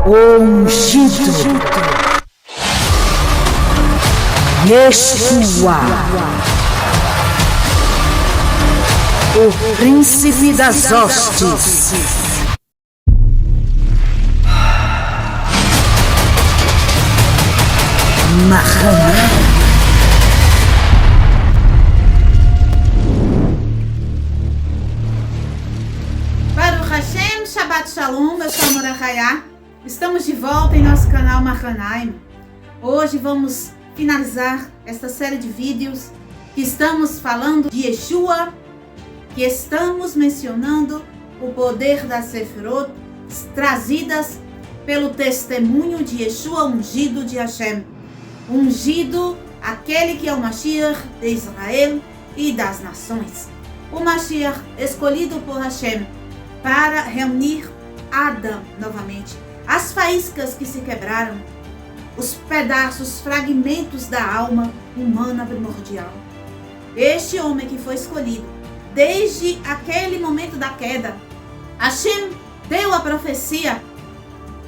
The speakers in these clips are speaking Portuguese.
Ungido. Yeshua, o príncipe das hostes. Mahaná. Baruch Hashem, Shabbat Shalom, eu sou a Morachayá. Estamos de volta em nosso canal Mahanaim. Hoje vamos finalizar esta série de vídeos que estamos falando de Yeshua, que estamos mencionando o poder das Sefirot trazidas pelo testemunho de Yeshua, ungido de Hashem. Ungido, aquele que é o Mashiach de Israel e das nações. O Mashiach escolhido por Hashem para reunir Adão novamente. As faíscas que se quebraram, os pedaços, fragmentos da alma humana primordial. Este homem que foi escolhido, desde aquele momento da queda, Hashem deu a profecia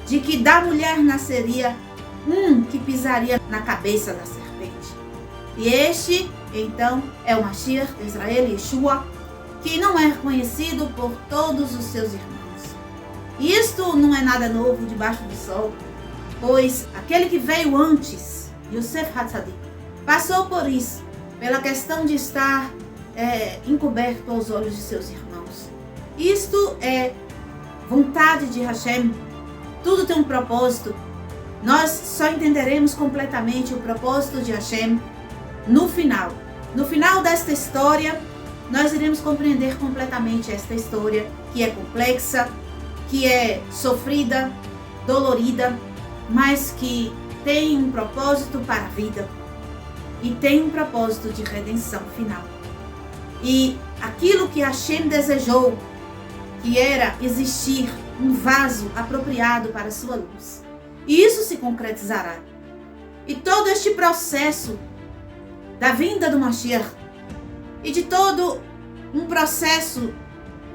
de que da mulher nasceria um que pisaria na cabeça da serpente. E este, então, é o Mashiach de Israel, Yeshua, que não é reconhecido por todos os seus irmãos. Isto não é nada novo debaixo do sol, pois aquele que veio antes, Yosef Hatzadik, passou por isso, pela questão de estar encoberto aos olhos de seus irmãos. Isto é vontade de Hashem, tudo tem um propósito. Nós só entenderemos completamente o propósito de Hashem no final. No final desta história, nós iremos compreender completamente esta história, que é complexa, que é sofrida, dolorida, mas que tem um propósito para a vida e tem um propósito de redenção final. E aquilo que Hashem desejou, que era existir um vaso apropriado para a sua luz, e isso se concretizará. E todo este processo da vinda do Mashiach e de todo um processo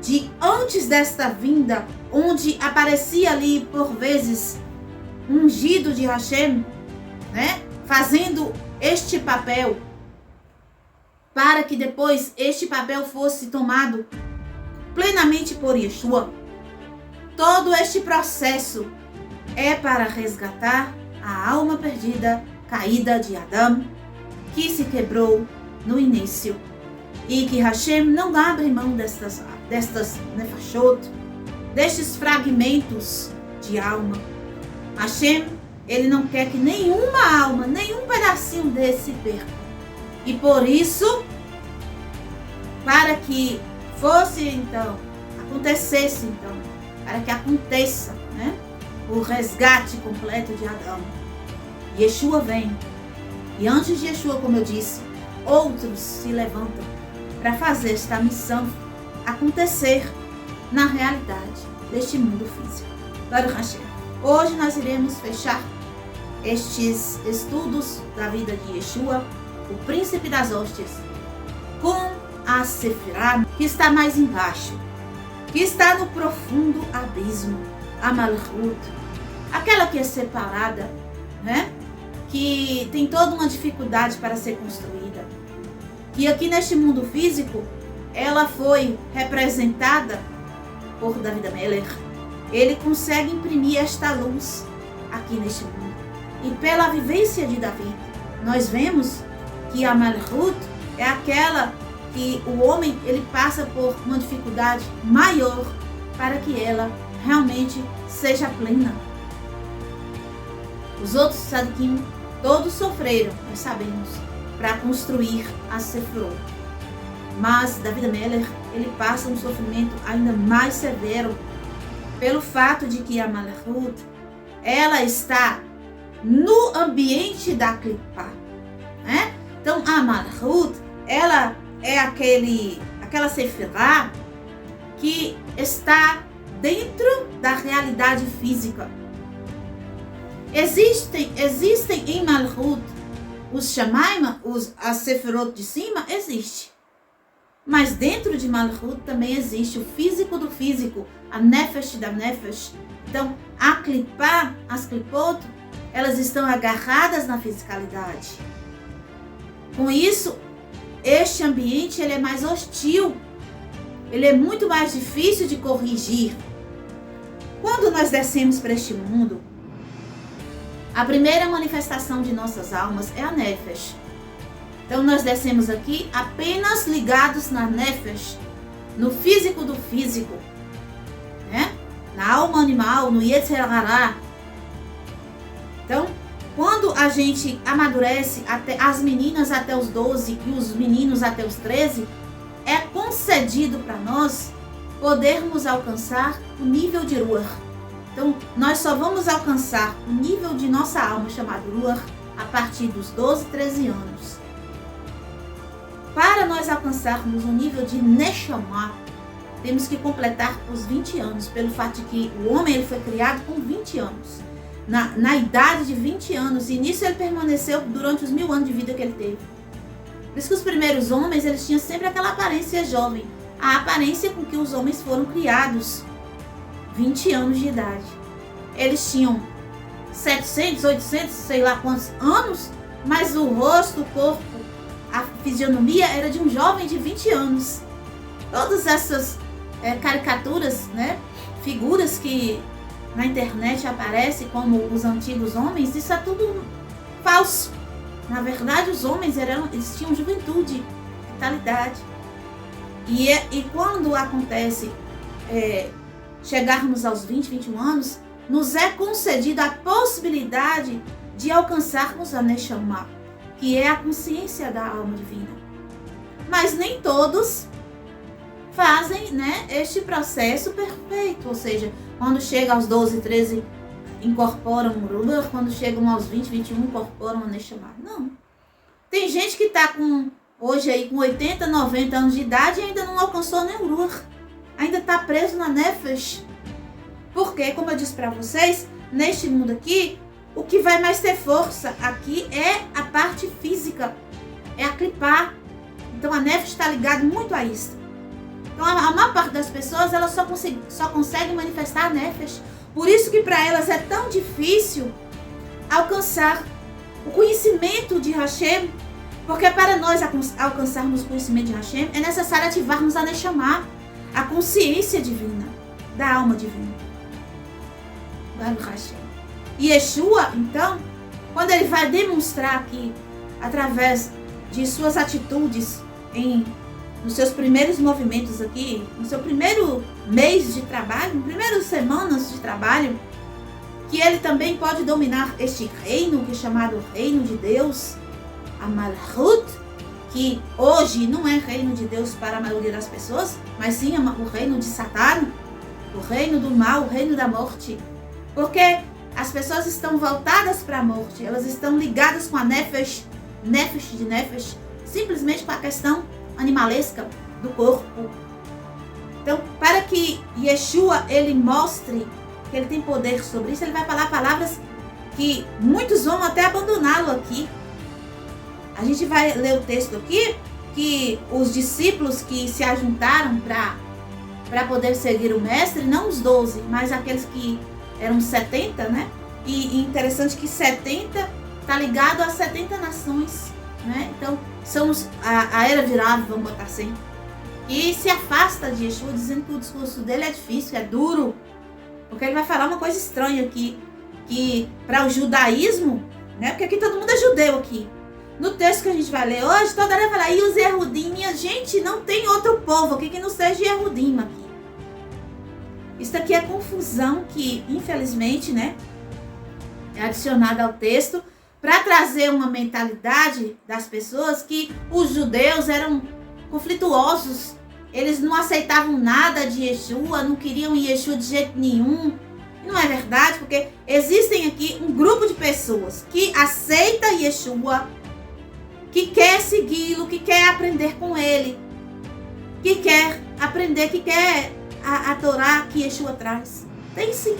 de antes desta vinda, onde aparecia ali por vezes um ungido de Hashem, fazendo este papel, para que depois este papel fosse tomado plenamente por Yeshua. Todo este processo é para resgatar a alma perdida, caída de Adão, que se quebrou no início, e que Hashem não abre mão destas nefashot, destes fragmentos de alma. Hashem, ele não quer que nenhuma alma, nenhum pedacinho desse perca. E por isso, para que fosse então, acontecesse então, para que aconteça, o resgate completo de Adão, Yeshua vem. E antes de Yeshua, como eu disse, outros se levantam para fazer esta missão acontecer na realidade deste mundo físico. Baruch Hashem. Hoje nós iremos fechar estes estudos da vida de Yeshua, o príncipe das hostes, com a Sefirah, que está mais embaixo, que está no profundo abismo, a Malchut, aquela que é separada, que tem toda uma dificuldade para ser construída. E aqui neste mundo físico, ela foi representada por David Amelech. Ele consegue imprimir esta luz aqui neste mundo. E pela vivência de David, nós vemos que a Malchut é aquela que o homem ele passa por uma dificuldade maior para que ela realmente seja plena. Os outros tzadikim todos sofreram, nós sabemos, para construir a Sefirot. Mas David Amelech, ele passa um sofrimento ainda mais severo pelo fato de que a Malchut, ela está no ambiente da Klippah, Então a Malchut, ela é aquela Sefirah que está dentro da realidade física. Existem em Malchut os Shamaim, as Sefirot de cima, existe. Mas dentro de Malchut também existe o físico do físico, a Nefesh da Nefesh. Então, a Klipá, as Klipot, elas estão agarradas na fisicalidade. Com isso, este ambiente ele é mais hostil, ele é muito mais difícil de corrigir. Quando nós descemos para este mundo, a primeira manifestação de nossas almas é a Nefesh. Então nós descemos aqui apenas ligados na Nefesh, no físico do físico, né? Na alma animal, no Yetzer Hará. Então, quando a gente amadurece, até as meninas até os 12 e os meninos até os 13, é concedido para nós podermos alcançar o nível de Ruach. Então, nós só vamos alcançar o nível de nossa alma, chamado Ruach, a partir dos 12, 13 anos. Para nós alcançarmos o nível de Neshama, temos que completar os 20 anos, pelo fato de que o homem ele foi criado com 20 anos. Na idade de 20 anos, e nisso ele permaneceu durante os 1000 anos de vida que ele teve. Por isso que os primeiros homens, eles tinham sempre aquela aparência jovem, a aparência com que os homens foram criados, 20 anos de idade. Eles tinham 700, 800, sei lá quantos anos, mas o rosto, o corpo, a fisionomia era de um jovem de 20 anos. Todas essas caricaturas, né, figuras que na internet aparecem como os antigos homens, isso é tudo falso. Na verdade, os homens eles tinham juventude, vitalidade. E quando acontece chegarmos aos 20, 21 anos, nos é concedida a possibilidade de alcançarmos a Neshama, que é a consciência da alma divina. Mas nem todos fazem, né, este processo perfeito, ou seja, quando chega aos 12, 13, incorporam o Ruach, quando chegam aos 20, 21, incorporam a Neshama. Não. Tem gente que está hoje aí com 80, 90 anos de idade e ainda não alcançou nem o Ruach. Ainda está preso na Nefesh. Porque, como eu disse para vocês, neste mundo aqui, o que vai mais ter força aqui é a parte física, é a Klipá. Então a Nefesh está ligada muito a isso. Então a maior parte das pessoas, elas só conseguem manifestar a Nefesh. Por isso que para elas é tão difícil alcançar o conhecimento de Hashem, porque para nós alcançarmos o conhecimento de Hashem, é necessário ativarmos a Neshama, a consciência divina, da alma divina. E Yeshua, então, quando ele vai demonstrar aqui, através de suas atitudes, nos seus primeiros movimentos aqui, no seu primeiro mês de trabalho, nas primeiras semanas de trabalho, que ele também pode dominar este reino, que é chamado Reino de Deus, a Malchut, que hoje não é reino de Deus para a maioria das pessoas, mas sim o reino de Satã, o reino do mal, o reino da morte. Porque as pessoas estão voltadas para a morte, elas estão ligadas com a Nefesh, Nefesh de Nefesh, simplesmente com a questão animalesca do corpo. Então, para que Yeshua ele mostre que ele tem poder sobre isso, ele vai falar palavras que muitos vão até abandoná-lo aqui. A gente vai ler o texto aqui, que os discípulos que se ajuntaram para poder seguir o mestre, não os 12, mas aqueles que eram 70, né? E interessante que 70 está ligado a 70 nações, né? Então, somos a era virável, vamos botar assim. E se afasta de Yeshua, dizendo que o discurso dele é difícil, é duro, porque ele vai falar uma coisa estranha aqui, que para o judaísmo, né? Porque aqui todo mundo é judeu aqui. No texto que a gente vai ler hoje, toda hora vai falar, e os Yehudim, minha gente, não tem outro povo aqui que não seja Yehudim aqui. Isso aqui é confusão que, infelizmente, né, é adicionada ao texto para trazer uma mentalidade das pessoas que os judeus eram conflituosos. Eles não aceitavam nada de Yeshua, não queriam Yeshua de jeito nenhum. E não é verdade, porque existem aqui um grupo de pessoas que aceita Yeshua, que quer segui-lo, que quer aprender com ele, que quer aprender, que quer a Torá que Yeshua traz. Tem sim.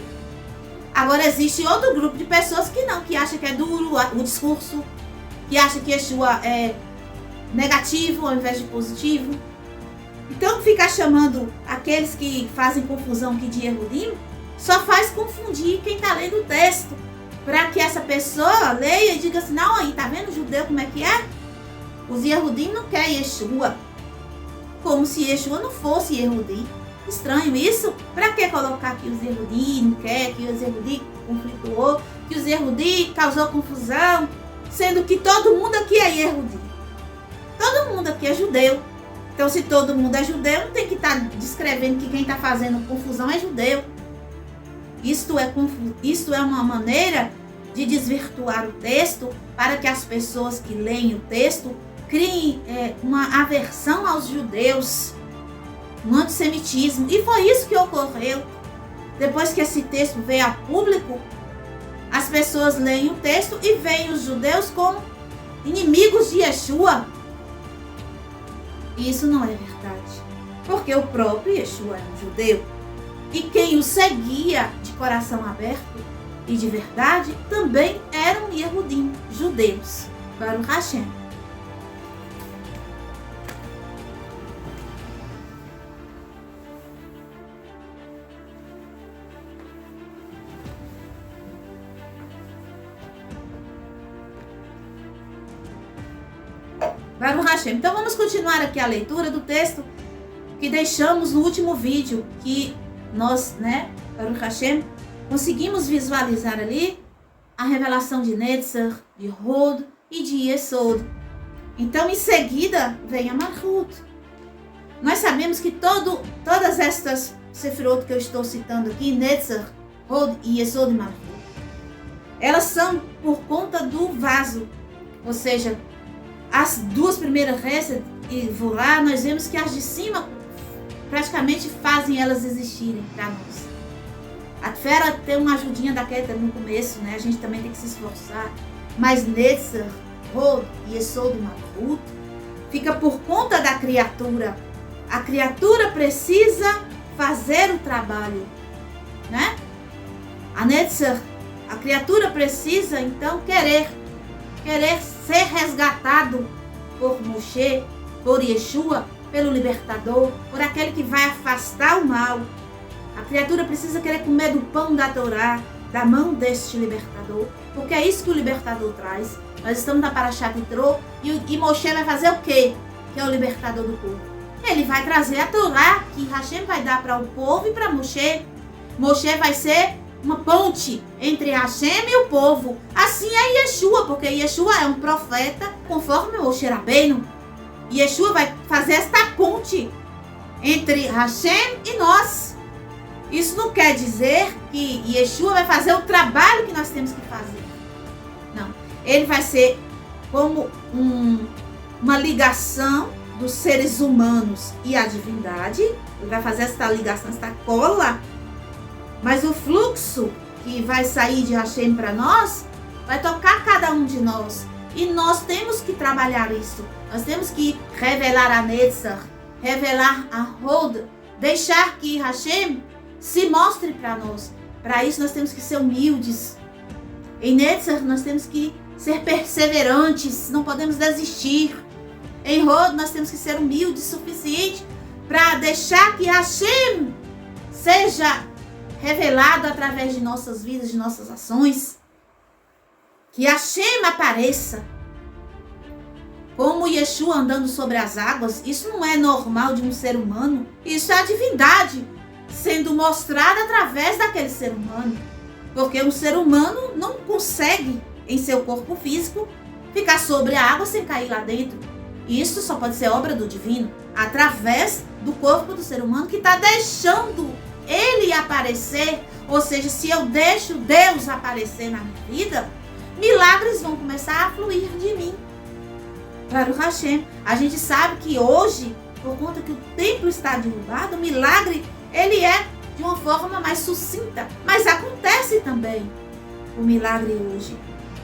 Agora existe outro grupo de pessoas que não, que acha que é duro o discurso, que acha que Yeshua é negativo ao invés de positivo. Então ficar chamando aqueles que fazem confusão aqui de Yehudim só faz confundir quem está lendo o texto. Para que essa pessoa leia e diga assim, não, aí tá vendo o judeu como é que é? Os Yehudim não querem Yeshua. Como se Yeshua não fosse Yehudim. Estranho isso. Para que colocar que os Yehudim não quer, que os Yehudim conflituou, que os Yehudim causou confusão, sendo que todo mundo aqui é Yehudim. Todo mundo aqui é judeu. Então se todo mundo é judeu, não tem que estar descrevendo que quem está fazendo confusão é judeu. Isto é uma maneira de desvirtuar o texto para que as pessoas que leem o texto criem uma aversão aos judeus, um antissemitismo. E foi isso que ocorreu. Depois que esse texto veio a público, as pessoas leem o texto e veem os judeus como inimigos de Yeshua. E isso não é verdade, porque o próprio Yeshua era um judeu. E quem o seguia de coração aberto e de verdade também eram Yehudim, judeus. Baruch Hashem. Baruch Hashem. Então vamos continuar aqui a leitura do texto que deixamos no último vídeo, que nós, Baruch Hashem, conseguimos visualizar ali a revelação de Netzer, de Hod e de Yesod. Então, em seguida, vem a Malchut. Nós sabemos que todas estas Sefirot que eu estou citando aqui, Netzer, Hod e Yesod e Malchut, elas são por conta do vaso. Ou seja, as duas primeiras Hesed e Vorá, nós vemos que as de cima praticamente fazem elas existirem para nós. A Tfera tem uma ajudinha daquela no começo, a gente também tem que se esforçar. Mas Netzer, Hod, Yesod e Malchut fica por conta da criatura. A criatura precisa fazer o trabalho, A Netzer, a criatura precisa então querer ser resgatado por Moshe, por Yeshua, pelo libertador, por aquele que vai afastar o mal. A criatura precisa querer comer do pão da Torá, da mão deste libertador, porque é isso que o libertador traz. Nós estamos na Parashat Yitro e Moshe vai fazer o quê? Que é o libertador do povo. Ele vai trazer a Torá que Hashem vai dar para o povo e para Moshe. Moshe vai ser uma ponte entre Hashem e o povo. Assim é Yeshua, porque Yeshua é um profeta conforme Moshe Rabbeinu. Yeshua vai fazer esta ponte entre Hashem e nós. Isso não quer dizer que Yeshua vai fazer o trabalho que nós temos que fazer. Não. Ele vai ser como uma ligação dos seres humanos e a divindade. Ele vai fazer esta ligação, esta cola. Mas o fluxo que vai sair de Hashem para nós vai tocar cada um de nós. E nós temos que trabalhar isso. Nós temos que revelar a Netzer, revelar a Hod, deixar que Hashem se mostre para nós. Para isso nós temos que ser humildes. Em Netzer nós temos que ser perseverantes, não podemos desistir. Em Hod nós temos que ser humildes o suficiente para deixar que Hashem seja revelado através de nossas vidas, de nossas ações. Que Hashem apareça. Como Yeshua andando sobre as águas, isso não é normal de um ser humano. Isso é a divindade sendo mostrada através daquele ser humano. Porque um ser humano não consegue, em seu corpo físico, ficar sobre a água sem cair lá dentro. Isso só pode ser obra do divino, através do corpo do ser humano que está deixando ele aparecer. Ou seja, se eu deixo Deus aparecer na minha vida, milagres vão começar a fluir de mim. Baruch Hashem. A gente sabe que hoje, por conta que o templo está derrubado, o milagre, ele é de uma forma mais sucinta. Mas acontece também o milagre hoje.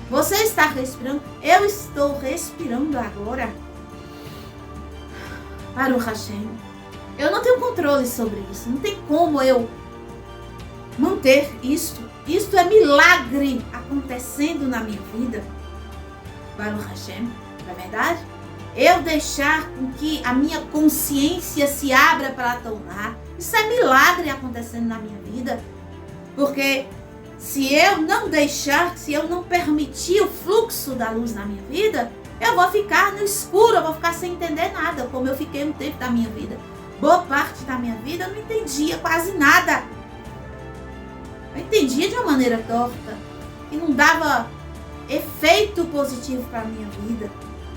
Você está respirando, eu estou respirando agora. Baruch Hashem. Eu não tenho controle sobre isso. Não tem como eu manter isto. Isto é milagre acontecendo na minha vida. Baruch Hashem. Não é verdade? eu deixar com que a minha consciência se abra para a Torá. Isso é milagre acontecendo na minha vida. Porque se eu não deixar, se eu não permitir o fluxo da luz na minha vida, eu vou ficar no escuro, eu vou ficar sem entender nada, como eu fiquei um tempo da minha vida. Boa parte da minha vida eu não entendia quase nada. Eu entendia de uma maneira torta, que não dava efeito positivo para a minha vida.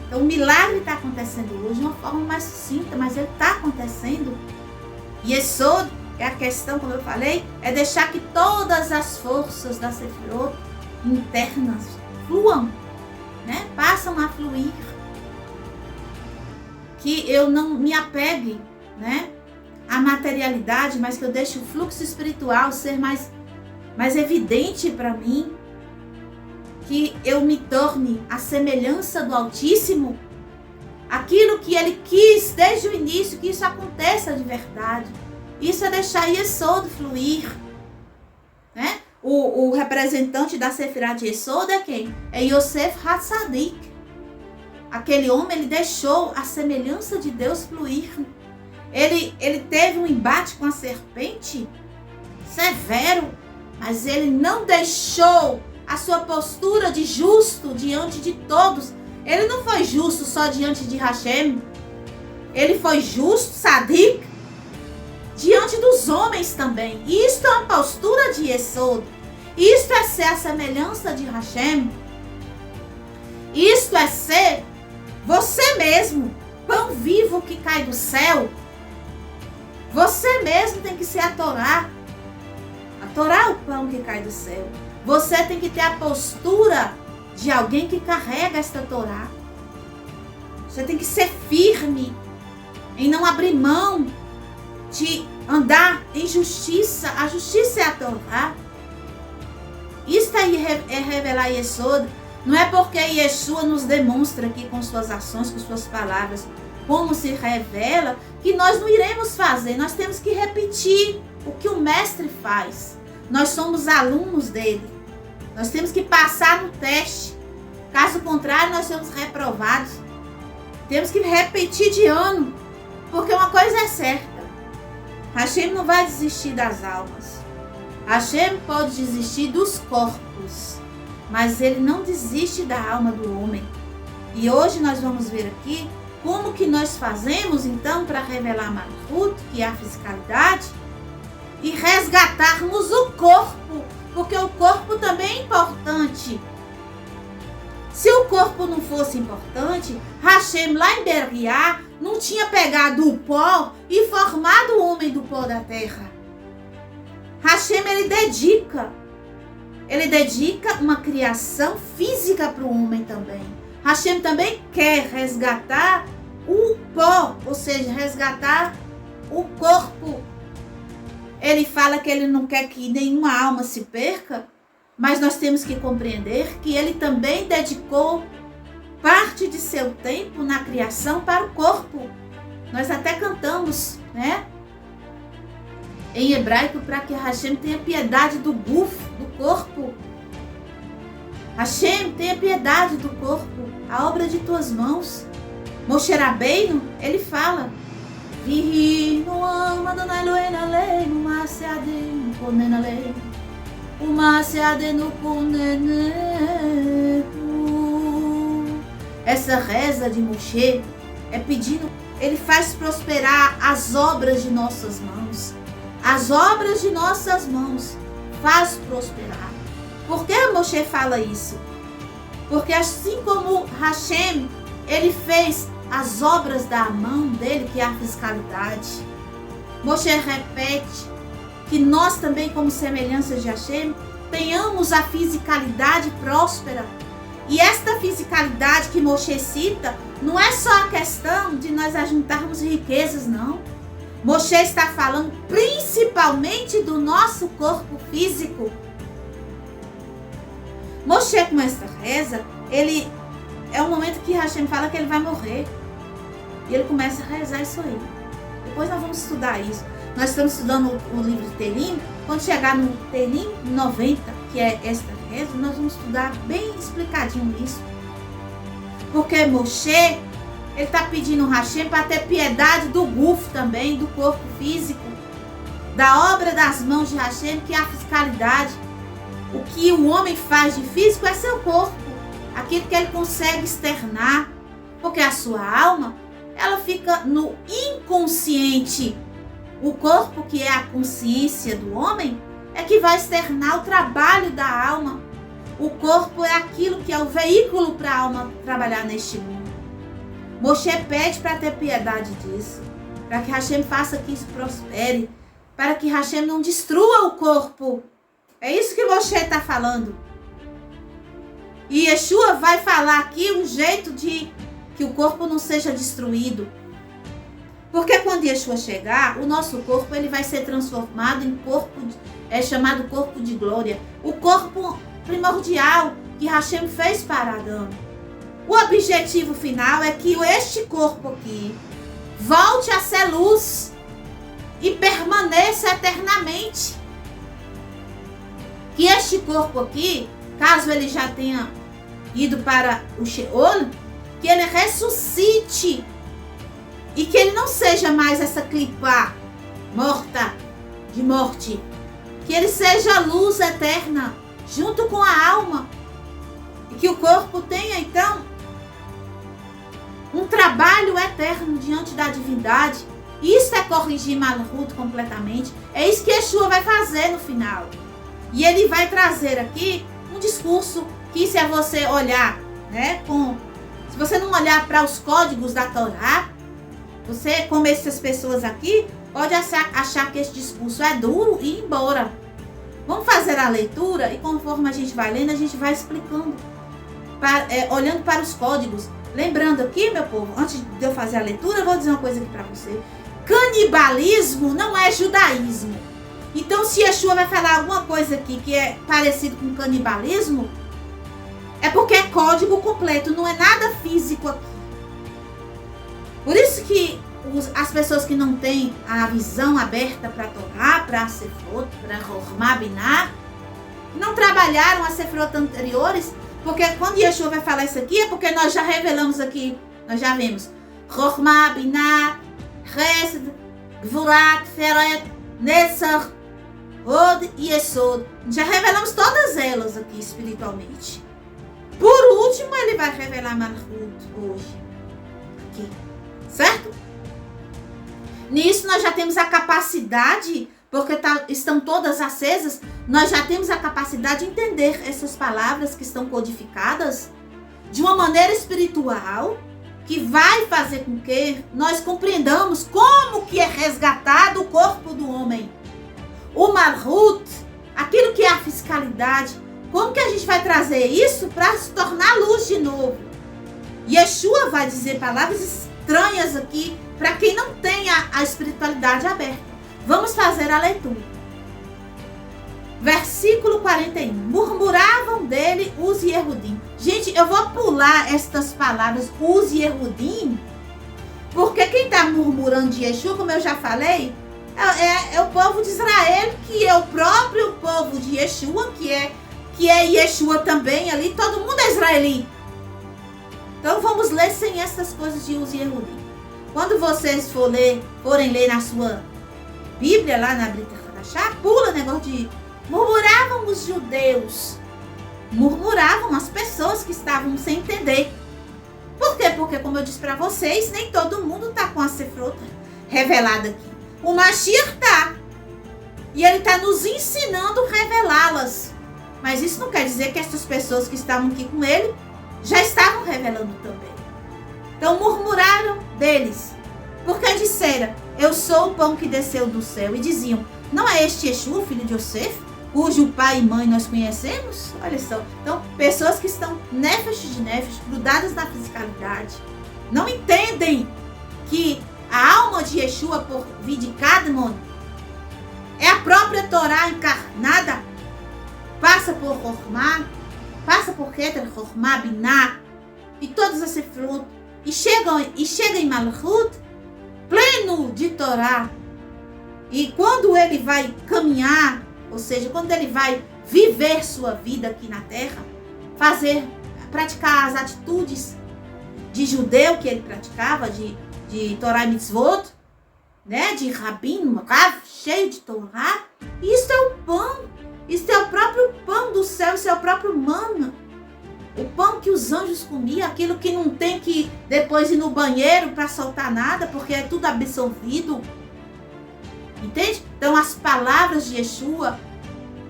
Então o milagre está acontecendo hoje de uma forma mais sucinta, mas ele está acontecendo. E Yesod é a questão, como eu falei, é deixar que todas as forças da Sefirot internas fluam, né? Passam a fluir. Que eu não me apegue, né, à materialidade, mas que eu deixe o fluxo espiritual ser mais evidente para mim. Que eu me torne a semelhança do Altíssimo, aquilo que Ele quis desde o início, que isso aconteça de verdade. Isso é deixar Yesod fluir, né? O representante da Sefirá de Yesod é quem? É Yosef Hatzadik. Aquele homem, ele deixou a semelhança de Deus fluir. Ele teve um embate com a serpente severo, mas ele não deixou a sua postura de justo diante de todos. Ele não foi justo só diante de Hashem. Ele foi justo, sadik, diante dos homens também. Isto é uma postura de Yesod. Isto é ser a semelhança de Hashem. Isto é ser você mesmo, pão vivo que cai do céu. Você mesmo tem que ser a Torá. A Torá é o pão que cai do céu. Você tem que ter a postura de alguém que carrega esta Torá. Você tem que ser firme em não abrir mão de andar em justiça. A justiça é a Torá. Isso aí é revelar Yesod. Não é porque Yeshua nos demonstra aqui com suas ações, com suas palavras, como se revela, que nós não iremos fazer. Nós temos que repetir o que o mestre faz. Nós somos alunos dele. Nós temos que passar no teste. Caso contrário, nós somos reprovados. Temos que repetir de ano. Porque uma coisa é certa. Hashem não vai desistir das almas. Hashem pode desistir dos corpos. Mas ele não desiste da alma do homem. E hoje nós vamos ver aqui como que nós fazemos então para revelar Malchut, que é a fisicalidade, e resgatarmos o corpo, porque o corpo também é importante. Se o corpo não fosse importante, Hashem lá em Beriá não tinha pegado o pó e formado o homem do pó da terra. Hashem, ele dedica uma criação física para o homem também. Hashem também quer resgatar o pó, ou seja, resgatar o corpo. Ele fala que ele não quer que nenhuma alma se perca, mas nós temos que compreender que ele também dedicou parte de seu tempo na criação para o corpo. Nós até cantamos, né, em hebraico, para que Hashem tenha piedade do guf, do corpo. Hashem, tenha piedade do corpo, a obra de tuas mãos. Moshe Rabbeinu, ele fala: essa reza de Moshe é pedindo, ele faz prosperar as obras de nossas mãos. As obras de nossas mãos faz prosperar. Por que Moshe fala isso? Porque assim como Hashem, ele fez as obras da mão dele, que é a fiscalidade, Moshe repete que nós também, como semelhança de Hashem, tenhamos a fisicalidade próspera. E esta fisicalidade que Moshe cita, não é só a questão de nós ajuntarmos riquezas, não. Moshe está falando principalmente do nosso corpo físico. Moshe, com esta reza, ele é o momento que Hashem fala que ele vai morrer. E ele começa a rezar isso aí. Depois nós vamos estudar isso. Nós estamos estudando o livro de Telim. Quando chegar no Telim 90, que é esta reza, nós vamos estudar bem explicadinho isso. Porque Moshe, Ele está pedindo Hashem para ter piedade do guf também, do corpo físico, da obra das mãos de Hashem, que é a fiscalidade. O que o homem faz de físico é seu corpo, aquilo que ele consegue externar, porque a sua alma, ela fica no inconsciente. O corpo, que é a consciência do homem, é que vai externar o trabalho da alma. O corpo é aquilo que é o veículo para a alma trabalhar neste mundo. Moshe pede para ter piedade disso, para que Hashem faça que isso prospere, para que Hashem não destrua o corpo. É isso que Moshe está falando. E Yeshua vai falar aqui um jeito de que o corpo não seja destruído. Porque quando Yeshua chegar, o nosso corpo ele vai ser transformado em corpo, chamado corpo de glória. O corpo primordial que Hashem fez para Adão. O objetivo final é que este corpo aqui volte a ser luz e permaneça eternamente. Que este corpo aqui, caso ele já tenha ido para o Sheol, que ele ressuscite e que ele não seja mais essa clipá morta, de morte. Que ele seja luz eterna, junto com a alma. E que o corpo tenha, então, um trabalho eterno diante da divindade. Isso é corrigir Malhut completamente. É isso que Yeshua vai fazer no final. E ele vai trazer aqui um discurso que, se você olhar, né, se você não olhar para os códigos da Torá, você, como essas pessoas aqui, pode achar que esse discurso é duro e ir embora. Vamos fazer a leitura e conforme a gente vai lendo, a gente vai explicando, olhando para os códigos. Lembrando aqui, meu povo, antes de eu fazer a leitura, eu vou dizer uma coisa aqui para você. Canibalismo não é judaísmo. Então, se Yeshua vai falar alguma coisa aqui que é parecido com canibalismo, é porque é código completo, não é nada físico aqui. Por isso que as pessoas que não têm a visão aberta para Torá, para Sefrot, para Chokhmah Binah, não trabalharam as Sefrot anteriores, porque quando Yeshua vai falar isso aqui, é porque nós já revelamos aqui, nós já vemos Chokhmah Binah, Chesed, Gvurah, Tiferet, Netzach, Hod e Yesod. Já revelamos todas elas aqui espiritualmente. Por último, ele vai revelar Malchut hoje. Aqui. Certo? Nisso nós já temos a capacidade, porque estão todas acesas, nós já temos a capacidade de entender essas palavras que estão codificadas de uma maneira espiritual, que vai fazer com que nós compreendamos como que é resgatado o corpo do homem. O Malhut, aquilo que é a fiscalidade, como que a gente vai trazer isso para se tornar luz de novo? Yeshua vai dizer palavras estranhas aqui para quem não tem a espiritualidade aberta. Vamos fazer a leitura. Versículo 41. Murmuravam dele os Yehudim. Gente, eu vou pular estas palavras, os Yehudim, porque quem está murmurando de Yeshua, como eu já falei, é o povo de Israel, que é o próprio povo de Yeshua, que é Yeshua também ali, todo mundo é israelita. Então vamos ler sem essas coisas de os Yehudim. Quando vocês forem ler na sua Bíblia, lá na Brit Hadashah, pula o negócio de murmuravam os judeus. Murmuravam as pessoas que estavam sem entender. Por quê? Porque, como eu disse para vocês, nem todo mundo está com a Sefrot revelada aqui. O Mashiach está. E ele está nos ensinando a revelá-las. Mas isso não quer dizer que essas pessoas que estavam aqui com ele já estavam revelando também. Então murmuraram deles. Porque disseram, eu sou o pão que desceu do céu. E diziam, não é este Yeshua, filho de Yosef, cujo pai e mãe nós conhecemos? Olha só. Então, pessoas que estão nefesh de nefesh, grudadas na fisicalidade, não entendem que a alma de Yeshua, por vir de Kadmon, é a própria Torá encarnada, passa por Chokhmah, passa por Keter, Chokhmah, Binah, e todas as Sefrot, e chega em Malchut, pleno de Torá. E quando ele vai caminhar, ou seja, quando ele vai viver sua vida aqui na terra, praticar as atitudes de judeu que ele praticava, de Torá e Mitzvot, né? De rabino, Rav, cheio de Torá. Isso é o pão. Isso é o próprio pão do céu, isso é o próprio mana. O pão que os anjos comiam, aquilo que não tem que depois ir no banheiro para soltar nada, porque é tudo absorvido. Entende? Então as palavras de Yeshua,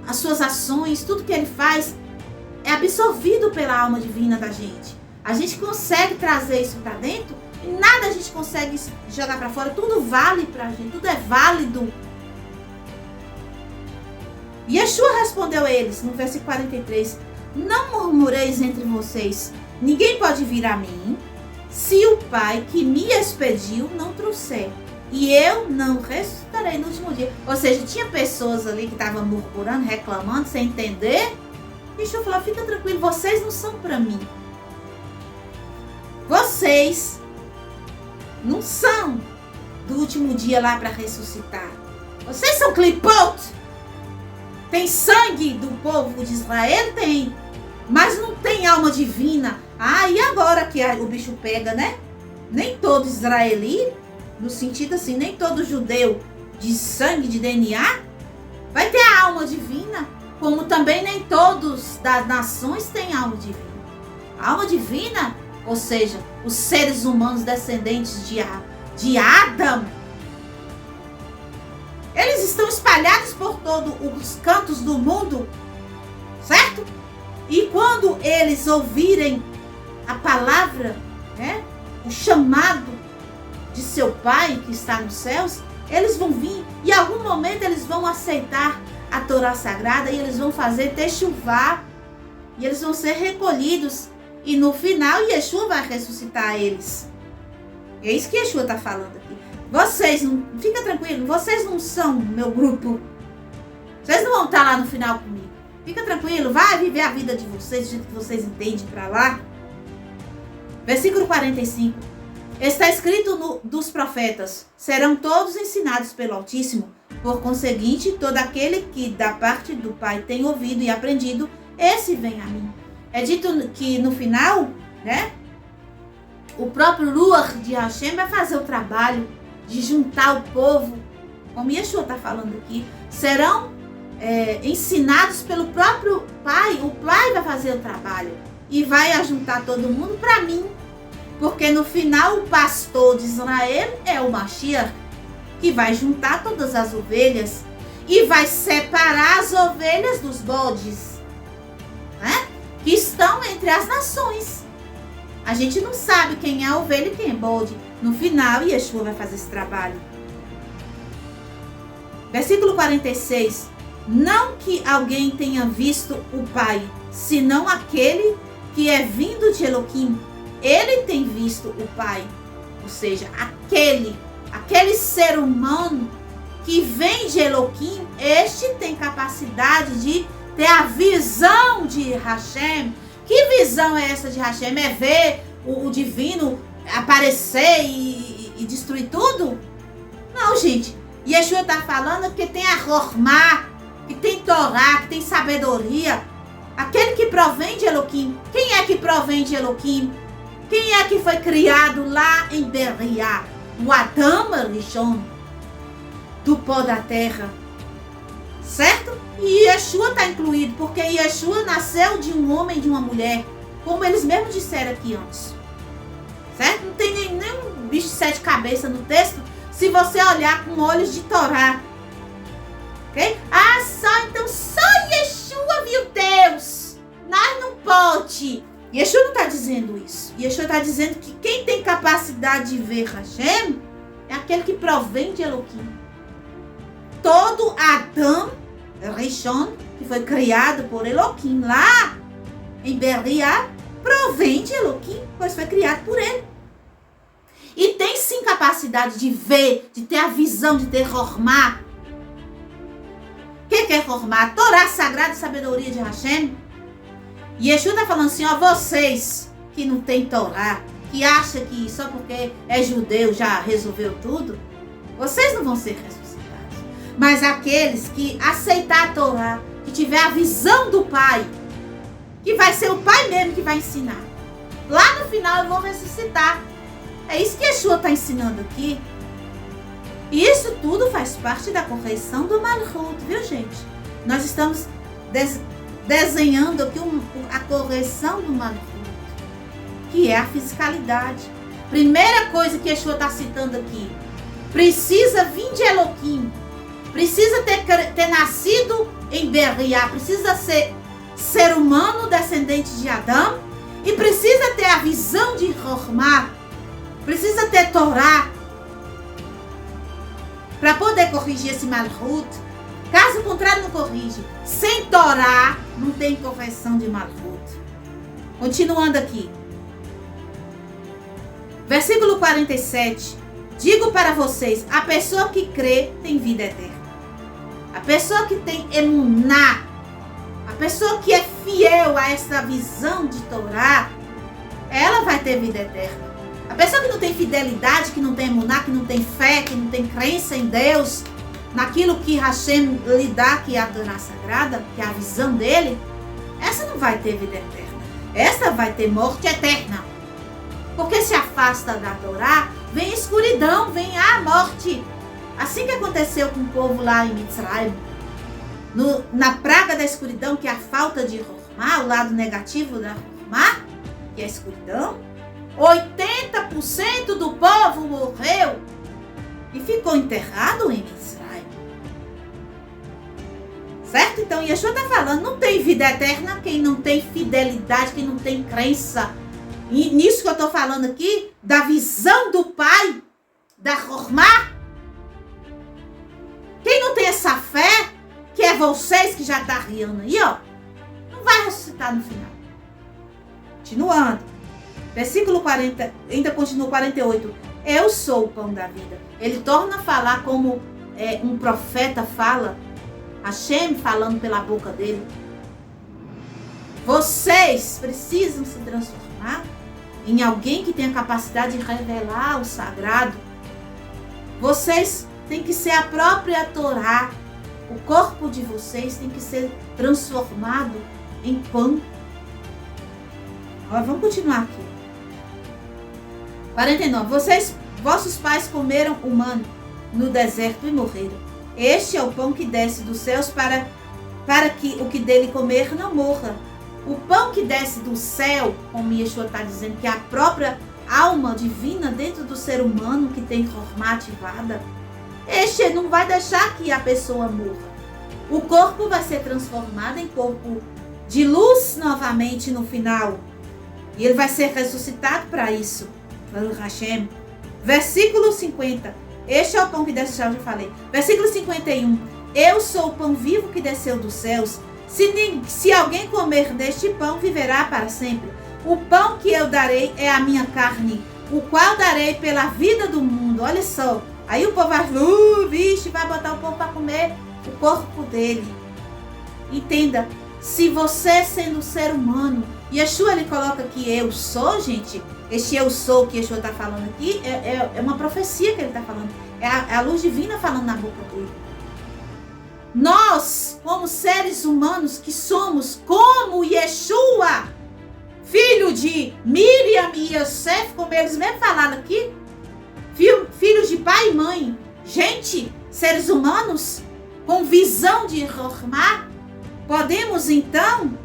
as suas ações, tudo que ele faz é absorvido pela alma divina da gente. A gente consegue trazer isso para dentro e nada a gente consegue jogar para fora. Tudo vale para a gente, tudo é válido. Yeshua respondeu a eles no versículo 43: não murmureis entre vocês, ninguém pode vir a mim se o Pai que me expediu não trouxer, e eu não ressuscitarei no último dia. Ou seja, tinha pessoas ali que estavam murmurando, reclamando, sem entender. Yeshua falou: fica tranquilo, vocês não são para mim. Vocês não são do último dia lá para ressuscitar. Vocês são clipot. Tem sangue do povo de Israel? Tem. Mas não tem alma divina. Ah, e agora que o bicho pega, né? Nem todo israelita, no sentido assim, nem todo judeu de sangue, de DNA, vai ter a alma divina. Como também nem todos das nações têm alma divina. A alma divina, ou seja, os seres humanos descendentes de Adão, eles estão espalhados por todos os cantos do mundo, certo? E quando eles ouvirem a palavra, né, o chamado de seu Pai que está nos céus, eles vão vir e em algum momento eles vão aceitar a Torá Sagrada e eles vão fazer techuvá e eles vão ser recolhidos e no final Yeshua vai ressuscitar eles. É isso que Yeshua está falando aqui. Vocês não, fica tranquilo, vocês não são meu grupo. Vocês não vão estar lá no final comigo. Fica tranquilo, vai viver a vida de vocês, do jeito que vocês entendem para lá. Versículo 45. Está escrito dos profetas: serão todos ensinados pelo Altíssimo. Por conseguinte, todo aquele que da parte do Pai tem ouvido e aprendido, esse vem a mim. É dito que no final, né, o próprio Ruach de Hashem vai fazer o trabalho de juntar o povo, como Yeshua está falando aqui. Serão ensinados pelo próprio Pai. O Pai vai fazer o trabalho e vai ajuntar todo mundo para mim. Porque no final o pastor de Israel é o Mashiach, que vai juntar todas as ovelhas e vai separar as ovelhas dos bodes, né, que estão entre as nações. A gente não sabe quem é a ovelha e quem é bode. No final, Yeshua vai fazer esse trabalho. Versículo 46. Não que alguém tenha visto o Pai, senão aquele que é vindo de Eloquim. Ele tem visto o Pai. Ou seja, aquele ser humano que vem de Eloquim, este tem capacidade de ter a visão de Hashem. Que visão é essa de Hashem? É ver o divino aparecer e destruir tudo? Não, gente. Yeshua está falando que tem a Hormá, que tem Torá, que tem sabedoria. Aquele que provém de Eloquim. Quem é que provém de Eloquim? Quem é que foi criado lá em Beriá? O Adão Rishon, do pó da terra. Certo? E Yeshua está incluído, porque Yeshua nasceu de um homem e de uma mulher, como eles mesmos disseram aqui antes. Certo? Não tem nenhum bicho de 7 cabeças no texto, se você olhar com olhos de Torá. Ok? Ah, então só Yeshua viu Deus. Nós não pode. Yeshua não está dizendo isso. Yeshua está dizendo que quem tem capacidade de ver Hashem é aquele que provém de Eloquim. Todo Adão Rishon, que foi criado por Eloquim lá em Beriá, provém de Eloquim, pois foi criado por ele. E tem sim capacidade de ver, de ter a visão, de ter Hormá. O que é Hormá? A Torá Sagrada e Sabedoria de Hashem. E Yeshua está falando assim, ó, vocês que não tem Torá, que acham que só porque é judeu já resolveu tudo, vocês não vão ser ressuscitados. Mas aqueles que aceitar a Torá, que tiver a visão do Pai, que vai ser o Pai mesmo que vai ensinar, Lá no final eu vou ressuscitar. É isso que Yeshua está ensinando aqui. E isso tudo faz parte da correção do Malchut, viu, gente? Nós estamos desenhando aqui a correção do Malchut, que é a fiscalidade. Primeira coisa que Yeshua está citando aqui. Precisa vir de Elohim. Precisa ter nascido em Beriá. Precisa ser humano, descendente de Adão. E precisa ter a visão de Rohmá. Precisa ter Torá. Para poder corrigir esse Malchut. Caso contrário, não corrige. Sem Torá, não tem correção de Malchut. Continuando aqui. Versículo 47. Digo para vocês, a pessoa que crê tem vida eterna. A pessoa que tem emuná, a pessoa que é fiel a essa visão de Torá, ela vai ter vida eterna. A pessoa que não tem fidelidade, que não tem emuná, que não tem fé, que não tem crença em Deus, naquilo que Hashem lhe dá, que é a Torá sagrada, que é a visão dele, essa não vai ter vida eterna. Essa vai ter morte eterna. Porque se afasta da Torá, vem escuridão, vem a morte. Assim que aconteceu com o povo lá em Mitzrayim, na praga da escuridão, que é a falta de Rohmá, o lado negativo da Rohmá, que é a escuridão, 80% do povo morreu e ficou enterrado em Mitzrayim. Certo? Então Yeshua está falando, não tem vida eterna quem não tem fidelidade, quem não tem crença. E nisso que eu estou falando aqui, da visão do Pai, da Rohmá. Quem não tem essa fé, que é vocês que já está riando aí, ó, não vai ressuscitar no final. Continuando. Versículo 40, ainda continua 48. Eu sou o pão da vida. Ele torna a falar como um profeta fala, Hashem falando pela boca dele. Vocês precisam se transformar em alguém que tem a capacidade de revelar o sagrado. Vocês têm que ser a própria Torá. O corpo de vocês tem que ser transformado em pão. Agora vamos continuar aqui. 49. Vossos pais comeram o mano no deserto e morreram. Este é o pão que desce dos céus para que o que dele comer não morra. O pão que desce do céu, como Yeshua está dizendo, que é a própria alma divina dentro do ser humano que tem Rohmá ativada, este não vai deixar que a pessoa morra. O corpo vai ser transformado em corpo de luz novamente no final. E ele vai ser ressuscitado para isso. Hashem. Versículo 50. Este é o pão que desce do céu, já falei. Versículo 51. Eu sou o pão vivo que desceu dos céus. Se alguém comer deste pão, viverá para sempre. O pão que eu darei é a minha carne, o qual darei pela vida do mundo. Olha só. Aí o povo vai, vixe, vai botar o povo para comer o corpo dele. Entenda, se você sendo ser humano, Yeshua ele coloca que eu sou, gente, este eu sou que Yeshua está falando aqui, é uma profecia que ele está falando. É a luz divina falando na boca dele. Nós, como seres humanos que somos como Yeshua, filho de Miriam e Yosef, como eles mesmo falaram aqui, filhos de pai e mãe, gente, seres humanos com visão de Rohmá, podemos então,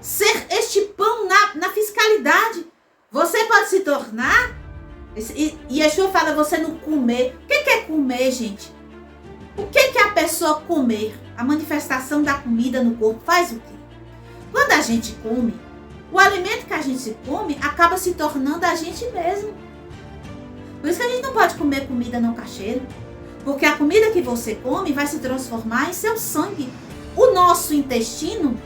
ser este pão na fiscalidade. Você pode se tornar, e Yeshua fala você não comer. O que é comer, gente? O que é a pessoa comer? A manifestação da comida no corpo faz o quê? Quando a gente come, o alimento que a gente come acaba se tornando a gente mesmo. Por isso que a gente não pode comer comida não cacheira. Porque a comida que você come vai se transformar em seu sangue. O nosso intestino,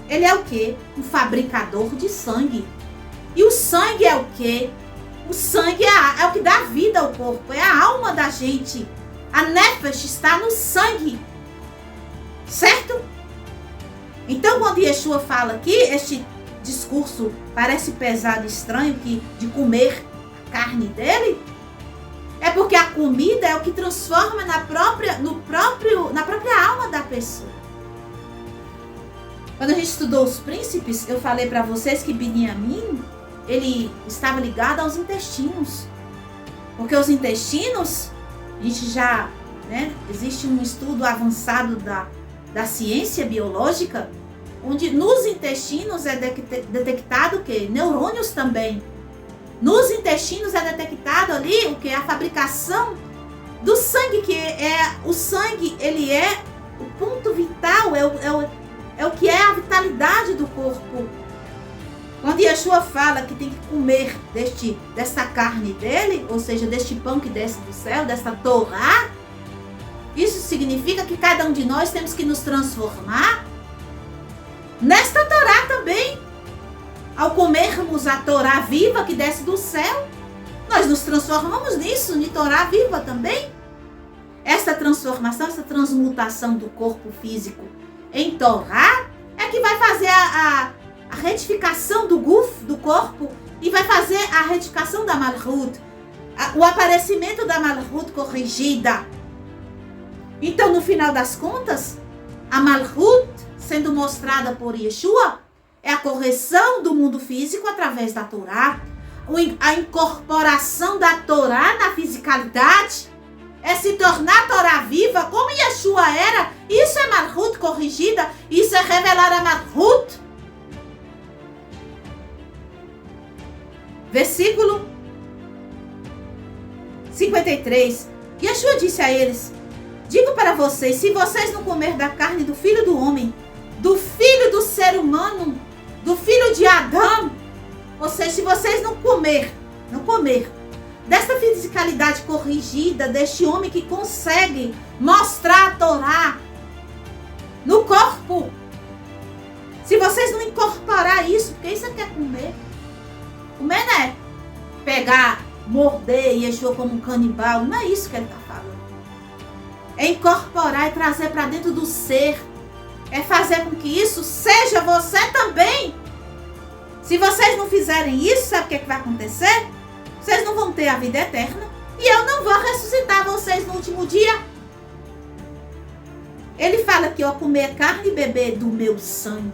ele é o quê? Um fabricador de sangue. E o sangue é o quê? O sangue é o que dá vida ao corpo. É a alma da gente. A nefesh está no sangue. Certo? Então, quando Yeshua fala aqui, este discurso parece pesado e estranho de comer a carne dele, é porque a comida é o que transforma na própria alma da pessoa. Quando a gente estudou os príncipes, eu falei para vocês que Binyamin, ele estava ligado aos intestinos. Porque os intestinos, a gente já, existe um estudo avançado da ciência biológica, onde nos intestinos é detectado o quê? Neurônios também. Nos intestinos é detectado ali o que? A fabricação do sangue, que o sangue, ele é o ponto vital, é o que é a vitalidade do corpo. Quando Yeshua fala que tem que comer dessa carne dele, ou seja, deste pão que desce do céu, dessa Torá, isso significa que cada um de nós temos que nos transformar nesta Torá também. Ao comermos a Torá viva que desce do céu, nós nos transformamos nisso, em Torá viva também. Essa transformação, essa transmutação do corpo físico em Torá é que vai fazer a retificação do guf, do corpo, e vai fazer a retificação da Malhut, o aparecimento da Malhut corrigida. Então, no final das contas, a Malhut, sendo mostrada por Yeshua, é a correção do mundo físico através da Torá, a incorporação da Torá na fisicalidade, é se tornar Torá viva como Yeshua era. Isso é Malhut corrigida, isso é revelar a Malhut. Versículo 53. Yeshua disse a eles: digo para vocês, se vocês não comer da carne do Filho do Homem, do Filho do ser humano, do Filho de Adão, ou seja, se vocês não comer dessa fisicalidade corrigida, deste homem que consegue mostrar a Torá no corpo, se vocês não incorporar isso, porque isso é que é comer. Comer não é pegar, morder Yeshua como um canibal, não é isso que ele está falando. É incorporar e trazer para dentro do ser. É fazer com que isso seja você também. Se vocês não fizerem isso, sabe o que vai acontecer? Vocês não vão ter a vida eterna e eu não vou ressuscitar vocês no último dia. Ele fala que comer carne e beber do meu sangue.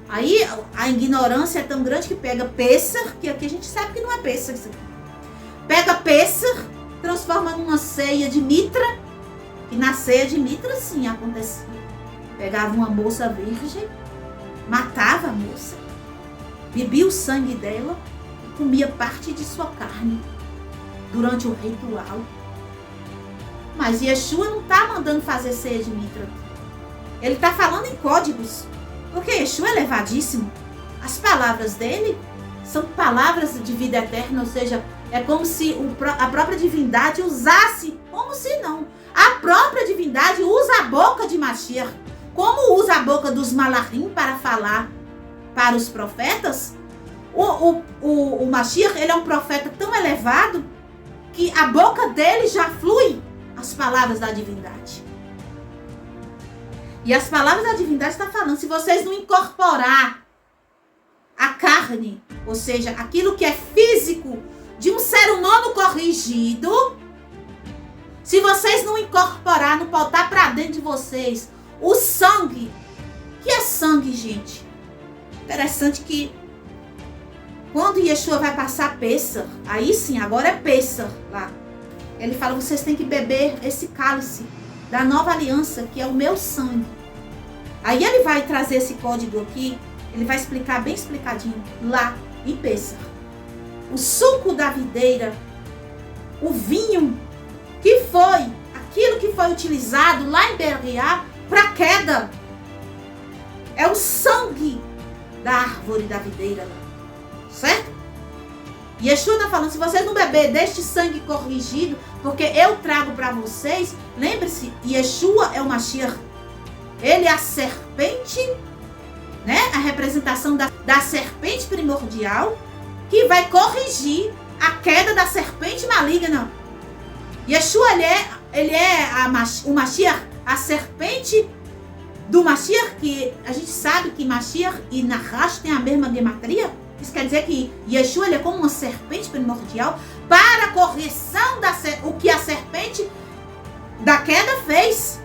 Aí a ignorância é tão grande que pega Pêssar, que aqui a gente sabe que não é Pêssar isso aqui. Pega Pêssar, transforma numa ceia de Mitra, e na ceia de Mitra sim acontecia. Pegava uma moça virgem, matava a moça, bebia o sangue dela e comia parte de sua carne durante o ritual. Mas Yeshua não está mandando fazer ceia de Mitra. Ele está falando em códigos. Porque Yeshua é elevadíssimo. As palavras dele são palavras de vida eterna, ou seja, é como se a própria divindade usasse, como se não. A própria divindade usa a boca de Mashiach. Como usa a boca dos Malachim para falar para os profetas, o Mashiach, ele é um profeta tão elevado que a boca dele já flui as palavras da divindade. E as palavras da divindade estão falando, se vocês não incorporar a carne, ou seja, aquilo que é físico de um ser humano corrigido, se vocês não incorporar, não botar para dentro de vocês o sangue, que é sangue, gente? Interessante que quando Yeshua vai passar Pêssar, aí sim, agora é Pêssar lá, ele fala, vocês têm que beber esse cálice da nova aliança, que é o meu sangue. Aí ele vai trazer esse código aqui, ele vai explicar bem explicadinho lá em Pêssar. O suco da videira, o vinho, que foi aquilo que foi utilizado lá em Beriá para queda. É o sangue da árvore da videira, certo? E Yeshua está falando, se vocês não beber deste sangue corrigido, porque eu trago para vocês, lembre-se, Yeshua é o Mashiach. Ele é a serpente, a representação da serpente primordial, que vai corrigir a queda da serpente maligna. Yeshua, ele é o Mashiach, a serpente do Mashiach, que a gente sabe que Mashiach e Nahash têm a mesma gematria. Isso quer dizer que Yeshua, ele é como uma serpente primordial para a correção o que a serpente da queda fez.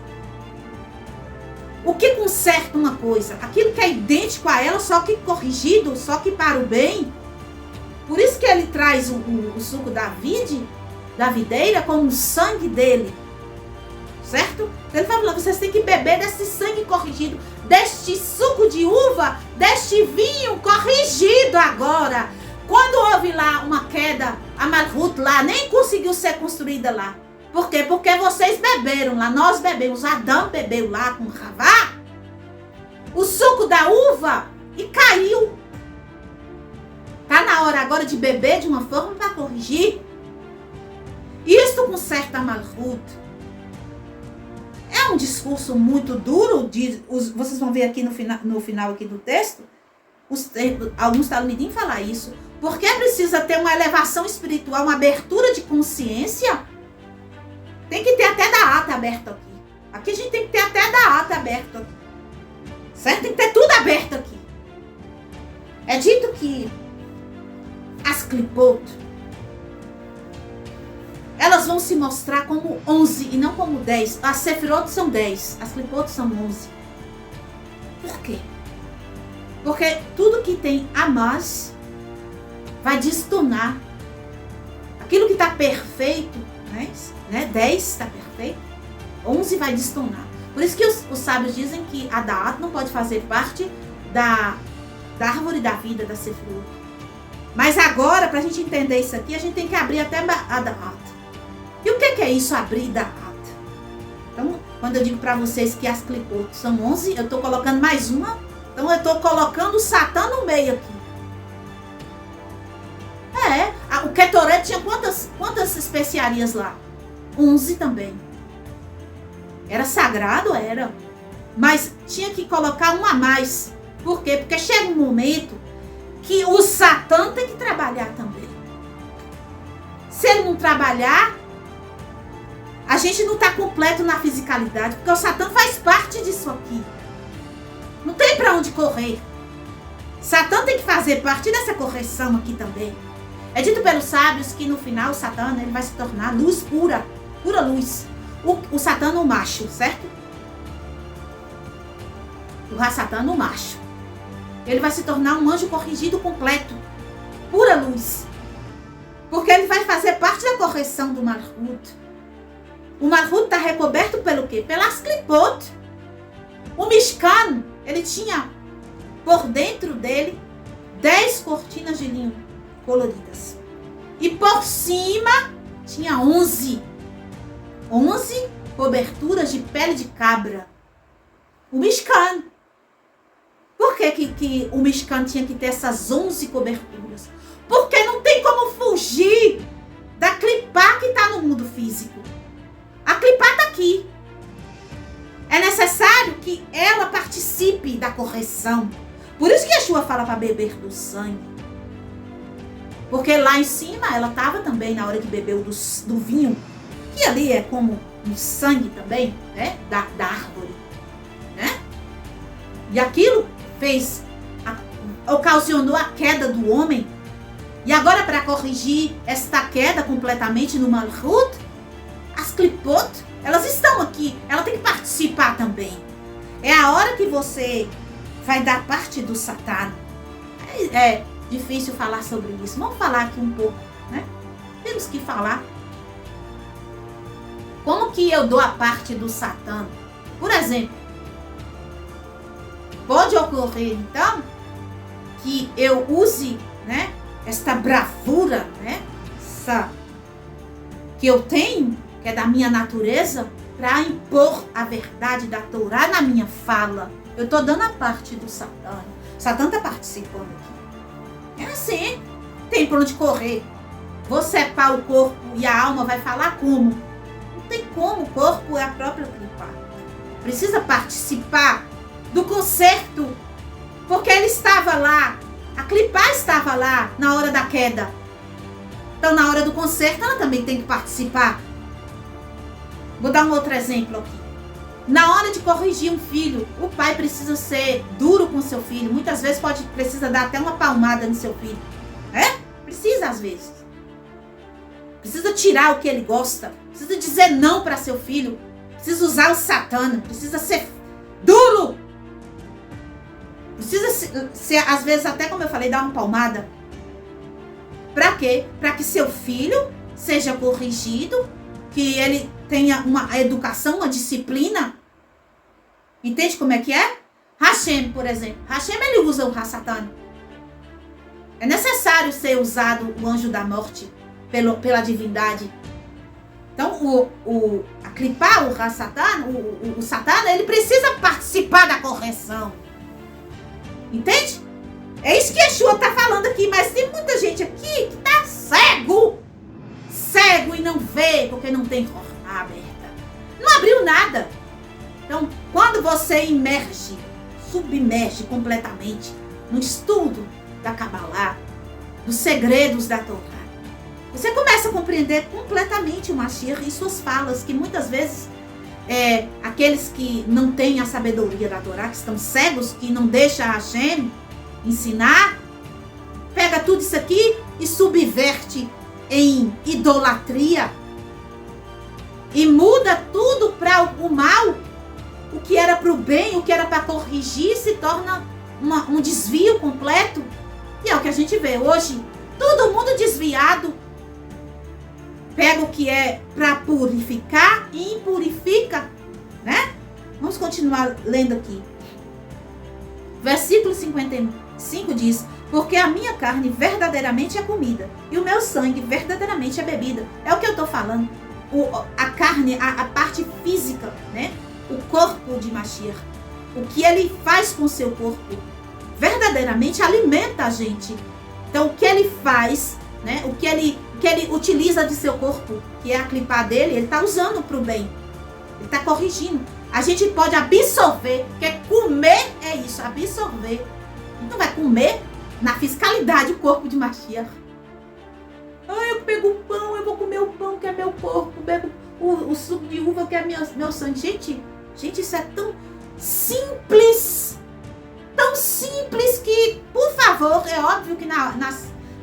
O que conserta uma coisa? Aquilo que é idêntico a ela, só que corrigido, só que para o bem. Por isso que ele traz o suco da videira, com o sangue dele. Certo? Então ele fala, vocês têm que beber desse sangue corrigido, deste suco de uva, deste vinho corrigido agora. Quando houve lá uma queda, a Malhut lá nem conseguiu ser construída lá. Por quê? Porque vocês beberam lá, nós bebemos, Adão bebeu lá com Havá, o suco da uva e caiu. Tá na hora agora de beber de uma forma para corrigir. Isto conserta a Malhut. É um discurso muito duro, vocês vão ver aqui no final aqui do texto, alguns talmidim falam isso, porque precisa ter uma elevação espiritual, uma abertura de consciência. Tem que ter até da ata aberto aqui. Aqui a gente tem que ter até da ata aberto. Certo? Tem que ter tudo aberto aqui. É dito que as clipot, elas vão se mostrar como 11 e não como 10. As sefirot são 10, as clipot são 11. Por quê? Porque tudo que tem a mais vai destonar. Aquilo que está perfeito, né? 10 está perfeito, 11 vai destonar. Por isso que os sábios dizem que a Da'at não pode fazer parte da árvore da vida, da Sefirot. Mas agora, para a gente entender isso aqui, a gente tem que abrir até a Da'at. E o que é isso, abrir Da'at? Então, quando eu digo para vocês que as clipot são 11, eu estou colocando mais uma. Então, eu estou colocando o Satã no meio aqui. O Ketoret tinha quantas especiarias lá? 11 também. Era sagrado? Era. Mas tinha que colocar um a mais. Por quê? Porque chega um momento que o Satã tem que trabalhar também. Se ele não trabalhar, a gente não está completo na fisicalidade, porque o Satã faz parte disso aqui. Não tem para onde correr. Satã tem que fazer parte dessa correção aqui também. É dito pelos sábios que no final o Satã ele vai se tornar luz pura, pura luz. O Satã no macho, certo? O Satã no macho. Ele vai se tornar um anjo corrigido completo, pura luz. Porque ele vai fazer parte da correção do Malhut. O Malhut está recoberto pelo quê? Pelas clipot. O Mishkan, ele tinha por dentro dele 10 cortinas de linho coloridas. E por cima tinha 11 coberturas de pele de cabra. O Mishkan. Por que o Mishkan tinha que ter essas 11 coberturas? Porque não tem como fugir da clipá que está no mundo físico. A clipá está aqui. É necessário que ela participe da correção. Por isso que Yeshua fala para beber do sangue. Porque lá em cima ela estava também na hora que bebeu do vinho, que ali é como um sangue também, né? Da árvore. Né? E aquilo ocasionou a queda do homem. E agora, para corrigir esta queda completamente no Malhut, as clipot, elas estão aqui. Ela tem que participar também. É a hora que você vai dar parte do Satã. É difícil falar sobre isso. Vamos falar aqui um pouco, né? Temos que falar. Como que eu dou a parte do Satã? Por exemplo, pode ocorrer, então, que eu use, né, esta bravura, né, que eu tenho, que é da minha natureza, para impor a verdade da Torá na minha fala. Eu estou dando a parte do Satã. O Satã está participando aqui. É assim, tem por onde correr. Vou separar o corpo e a alma vai falar como? Não tem como, o corpo é a própria clipá. Precisa participar do concerto, porque ele estava lá, a clipá estava lá na hora da queda. Então, na hora do concerto, ela também tem que participar. Vou dar um outro exemplo aqui. Na hora de corrigir um filho, o pai precisa ser duro com seu filho. Muitas vezes precisa dar até uma palmada no seu filho. Precisa às vezes. Precisa tirar o que ele gosta. Precisa dizer não para seu filho. Precisa usar o Satã. Precisa ser duro. às vezes até, como eu falei, dar uma palmada. Para quê? Para que seu filho seja corrigido, que ele tenha uma educação, uma disciplina. Entende como é que é? Hashem, por exemplo. Hashem, ele usa o Hasatan. É necessário ser usado o anjo da morte pela divindade. Então, a clipar, o Hasatan, o Satã, ele precisa participar da correção. Entende? É isso que Yeshua está falando aqui, mas tem muita gente aqui que está cego. Cego e não vê, porque não tem forma aberta. Não abriu nada. Então, quando você submerge completamente no estudo da Kabbalah, dos segredos da Torá, você começa a compreender completamente o Mashiach e suas falas, que muitas vezes aqueles que não têm a sabedoria da Torá, que estão cegos, que não deixam a Hashem ensinar, pega tudo isso aqui e subverte em idolatria e muda tudo para o mal. O que era para o bem, o que era para corrigir, se torna um desvio completo. E é o que a gente vê hoje. Todo mundo desviado. Pega o que é para purificar e impurifica, né? Vamos continuar lendo aqui. Versículo 55 diz: porque a minha carne verdadeiramente é comida e o meu sangue verdadeiramente é bebida. É o que eu estou falando. A carne, a parte física, né? O corpo de Mashiach. O que ele faz com o seu corpo verdadeiramente alimenta a gente. Então, o que ele faz, né? O que ele utiliza de seu corpo, que é a clipá dele, ele está usando para o bem. Ele está corrigindo. A gente pode absorver, porque comer é isso, absorver. Então vai comer na fiscalidade o corpo de Mashiach. Eu pego o pão, eu vou comer o pão que é meu corpo, bebo o suco de uva que é meu sangue. Gente, isso é tão simples que, por favor, é óbvio que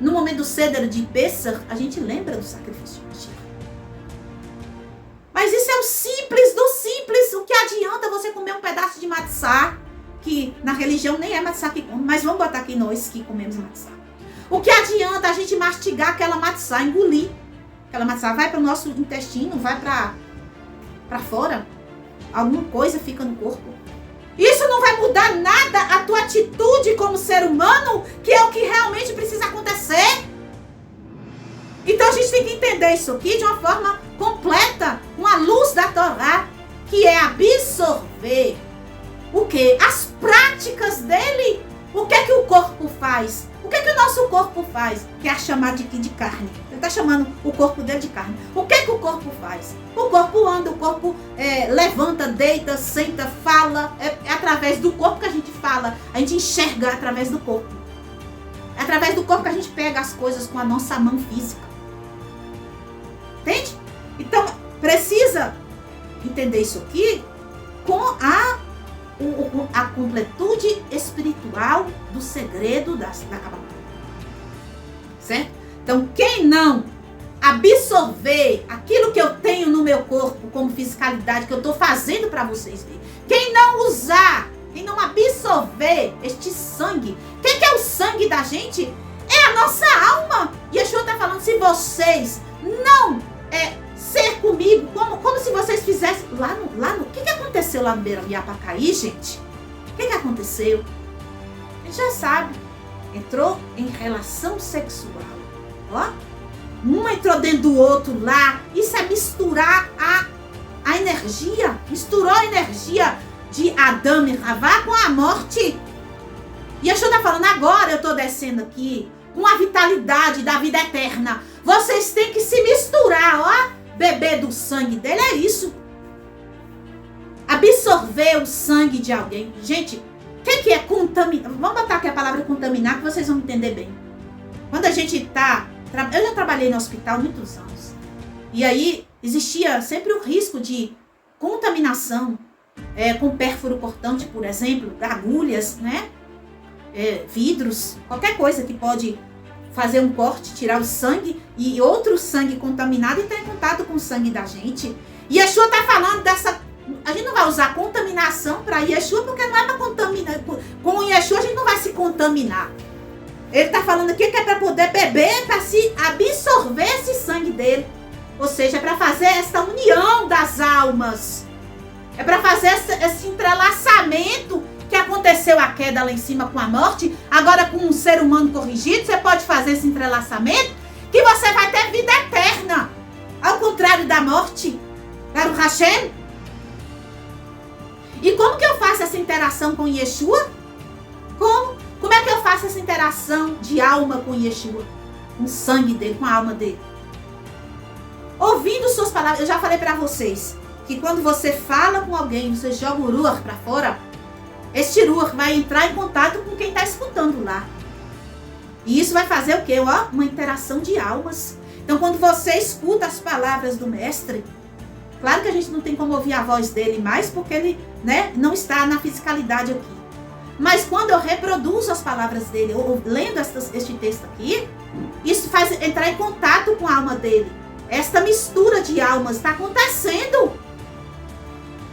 no momento do Seder de Pessah, a gente lembra do sacrifício de Mashiach. Mas isso é o simples do simples. O que adianta você comer um pedaço de matzá, que na religião nem é matzá que come, mas vamos botar aqui nós que comemos matzá. O que adianta a gente mastigar aquela matzá, engolir? Aquela matzá vai para o nosso intestino, vai para fora. Alguma coisa fica no corpo. Isso não vai mudar nada a tua atitude como ser humano, que é o que realmente precisa acontecer. Então a gente tem que entender isso aqui de uma forma completa, com a luz da Torá, que é absorver o quê? As práticas dele. O que é que o corpo faz? O que é que o nosso corpo faz? Que é chamar de carne. Ele está chamando o corpo dele de carne. O que é que o corpo faz? O corpo anda, o corpo levanta, deita, senta, fala. É através do corpo que a gente fala. A gente enxerga através do corpo. É através do corpo que a gente pega as coisas com a nossa mão física. Entende? Então, precisa entender isso aqui com a completude espiritual do segredo da Kabbalah. Certo? Então, quem não absorver aquilo que eu tenho no meu corpo como fiscalidade, que eu estou fazendo para vocês verem, quem não usar, quem não absorver este sangue, o que é o sangue da gente? É a nossa alma. E Yeshua está falando, se vocês não ser comigo, como se vocês fizessem lá no... O que aconteceu lá no Beira Yapacaí, gente? O que aconteceu? A gente já sabe. Entrou em relação sexual. Ó. Um entrou dentro do outro lá. Isso é misturar a energia. Misturou a energia de Adão e Havá com a morte. E Yeshua está falando, agora eu estou descendo aqui com a vitalidade da vida eterna. Vocês têm que se misturar, ó. Beber do sangue dele é isso. Absorver o sangue de alguém. Gente, o que é contaminar? Vamos botar aqui a palavra contaminar, que vocês vão entender bem. Quando a gente tá... Eu já trabalhei no hospital há muitos anos. E aí existia sempre o risco de contaminação com pérfuro cortante, por exemplo, agulhas, né? Vidros, qualquer coisa que pode fazer um corte, tirar o sangue e outro sangue contaminado e entrar em contato com o sangue da gente. E Yeshua está falando dessa... A gente não vai usar contaminação para Yeshua, porque não é para contaminar. Com Yeshua a gente não vai se contaminar. Ele está falando aqui que é para poder beber, para se absorver esse sangue dele. Ou seja, é para fazer essa união das almas. É para fazer esse entrelaçamento que aconteceu a queda lá em cima com a morte. Agora com um ser humano corrigido, você pode fazer esse entrelaçamento que você vai ter vida eterna. Ao contrário da morte. Baruch Hashem. E como que eu faço essa interação com Yeshua? Como é que eu faço essa interação de alma com Yeshua? Com o sangue dele, com a alma dele. Ouvindo suas palavras, eu já falei para vocês que quando você fala com alguém, você joga o ruach para fora, este ruach vai entrar em contato com quem está escutando lá. E isso vai fazer o quê? Uma interação de almas. Então quando você escuta as palavras do mestre, claro que a gente não tem como ouvir a voz dele mais, porque ele, não está na fisicalidade aqui. Mas quando eu reproduzo as palavras dele, ou lendo este texto aqui, isso faz entrar em contato com a alma dele. Esta mistura de almas está acontecendo.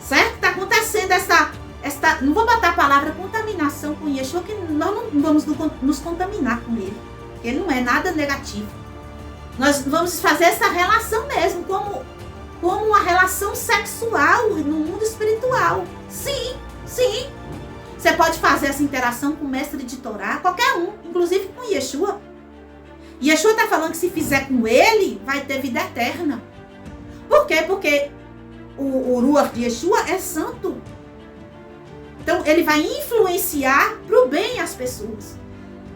Certo? Está acontecendo esta... Não vou botar a palavra contaminação com Yeshua, que nós não vamos nos contaminar com ele. Ele não é nada negativo. Nós vamos fazer essa relação mesmo, como uma relação sexual no mundo espiritual. Sim, sim. Você pode fazer essa interação com o mestre de Torá, qualquer um, inclusive com Yeshua. Yeshua está falando que se fizer com ele, vai ter vida eterna. Por quê? Porque o ruach de Yeshua é santo. Então, ele vai influenciar para o bem as pessoas.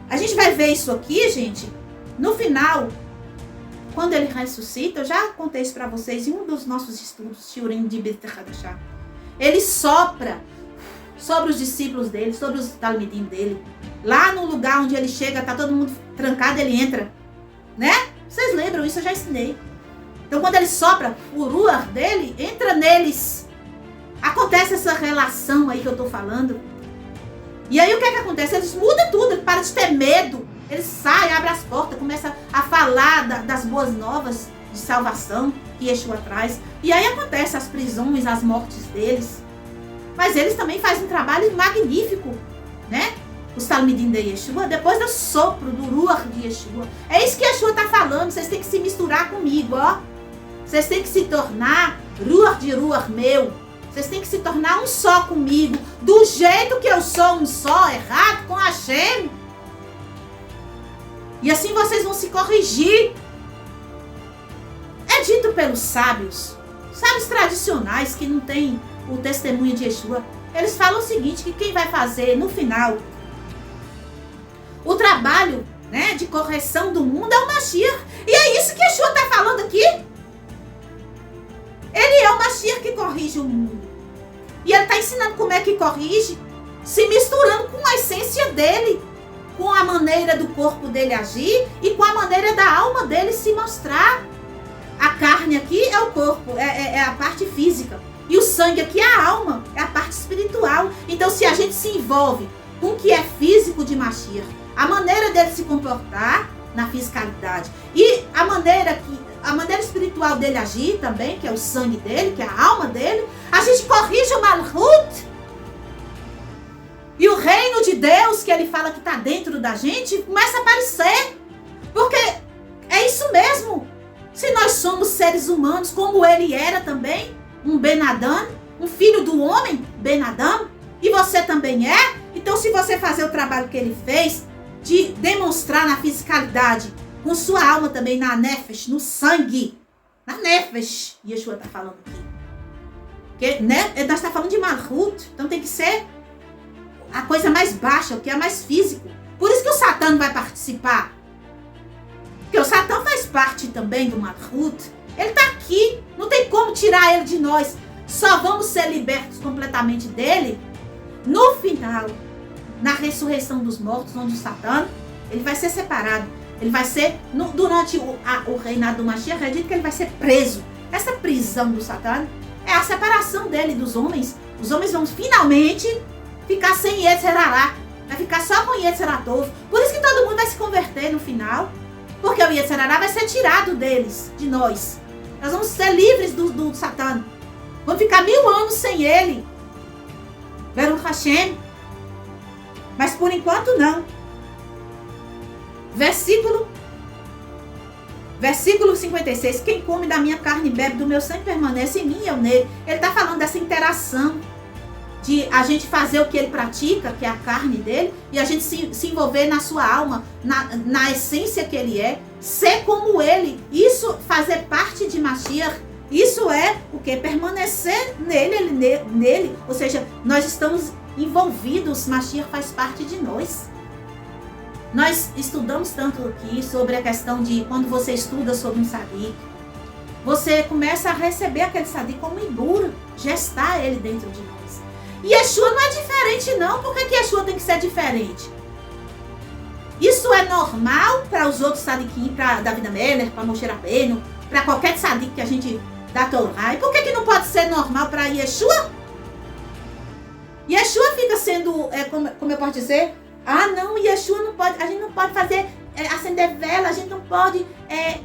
A gente vai ver isso aqui, gente, no final, quando ele ressuscita. Eu já contei isso para vocês em um dos nossos estudos, Shiurim de Brit Hadashah. Ele sopra sobre os discípulos dele, sobre os talmidim dele. Lá no lugar onde ele chega, tá todo mundo trancado, ele entra. Vocês lembram? Isso eu já ensinei. Então, quando ele sopra, o ruach dele entra neles. Acontece essa relação aí que eu tô falando. E aí o que é que acontece? Eles mudam tudo, eles param de ter medo. Eles saem, abrem as portas, começam a falar das boas novas de salvação que Yeshua traz. E aí acontece as prisões, as mortes deles. Mas eles também fazem um trabalho magnífico, Os talmidim de Yeshua, depois do sopro do ruach de Yeshua. É isso que Yeshua está falando. Vocês têm que se misturar comigo, Vocês têm que se tornar ruach de ruach meu. Vocês têm que se tornar um só comigo. Do jeito que eu sou um só, errado com Hashem. E assim vocês vão se corrigir. É dito pelos sábios tradicionais que não têm o testemunho de Yeshua. Eles falam o seguinte, que quem vai fazer no final o trabalho, de correção do mundo é o Mashiach. E é isso que Yeshua está falando aqui. Ele é o Mashiach que corrige o mundo. E ele está ensinando como é que corrige, se misturando com a essência dele, com a maneira do corpo dele agir e com a maneira da alma dele se mostrar. A carne aqui é o corpo, é a parte física. E o sangue aqui é a alma, é a parte espiritual. Então, se a gente se envolve com o que é físico de Mashiach, a maneira dele se comportar na fisicalidade e a maneira espiritual dele agir também, que é o sangue dele, que é a alma dele, a gente corrige o Malhut. E o reino de Deus, que ele fala que está dentro da gente, começa a aparecer. Porque é isso mesmo. Se nós somos seres humanos, como ele era também, um Ben Adam, um filho do homem, Ben Adam, e você também é, então se você fazer o trabalho que ele fez, de demonstrar na fisicalidade, com sua alma também, na nefesh, no sangue, na nefesh, Yeshua está falando aqui. Porque, nós está falando de Malhut, então tem que ser a coisa mais baixa, o que é mais físico. Por isso que o Satã não vai participar. Porque o Satã faz parte também do Malhut. Ele está aqui, não tem como tirar ele de nós. Só vamos ser libertos completamente dele no final, na ressurreição dos mortos, onde o Satã, ele vai ser separado. Ele vai ser, durante o reinado do Mashiach, acredito que ele vai ser preso. Essa prisão do Satã é a separação dele dos homens. Os homens vão finalmente ficar sem Yetzer Hará. Vai ficar só com Yetzer Tov. Por isso que todo mundo vai se converter no final. Porque o Yetzer Hará vai ser tirado deles, de nós. Nós vamos ser livres do Satã. Vamos ficar 1000 anos sem ele. Baruch Hashem. Mas por enquanto não. Versículo 56. Quem come da minha carne e bebe do meu sangue permanece em mim e eu nele. Ele está falando dessa interação de a gente fazer o que ele pratica, que é a carne dele, e a gente se envolver na sua alma, na essência que ele é, ser como ele. Isso fazer parte de Mashiach. Isso é o que? Permanecer nele. Ou seja, nós estamos envolvidos. Mashiach faz parte de nós. Nós estudamos tanto aqui sobre a questão de quando você estuda sobre um tzadik, você começa a receber aquele tzadik como ibura, gestar ele dentro de nós. E Yeshua não é diferente não. Por que Yeshua tem que ser diferente? Isso é normal para os outros tzadikim, para David Ameller, para Moshe Rabbeinu, para qualquer tzadik que a gente dá Torá. E por que não pode ser normal para Yeshua? Yeshua fica sendo, como eu posso dizer... Ah, não, Yeshua não pode, a gente não pode fazer, acender vela, a gente não pode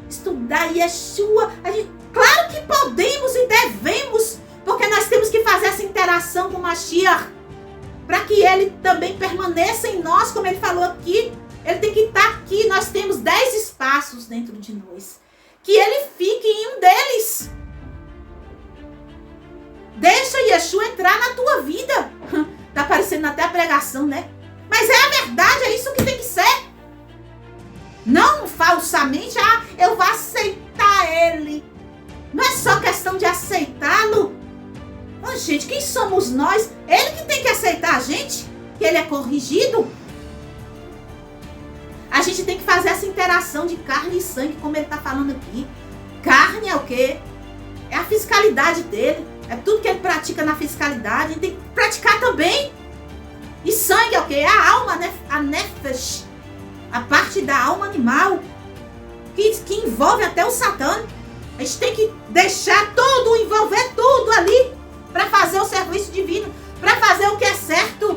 estudar Yeshua. Claro que podemos e devemos, porque nós temos que fazer essa interação com o Mashiach, para que ele também permaneça em nós, como ele falou aqui. Ele tem que estar aqui, nós temos 10 espaços dentro de nós. Que ele fique em um deles. Deixa Yeshua entrar na tua vida. Tá parecendo até a pregação, né? Mas é a verdade, é isso que tem que ser. Não falsamente, eu vou aceitar ele. Não é só questão de aceitá-lo. Oh, gente, quem somos nós? Ele que tem que aceitar a gente, que ele é corrigido. A gente tem que fazer essa interação de carne e sangue, como ele está falando aqui. Carne é o quê? É a fiscalidade dele. É tudo que ele pratica na fiscalidade. Ele tem que praticar também. E sangue é o quê? É a alma, né? A nefesh, a parte da alma animal, que envolve até o Satã. A gente tem que deixar tudo, envolver tudo ali, para fazer o serviço divino, para fazer o que é certo,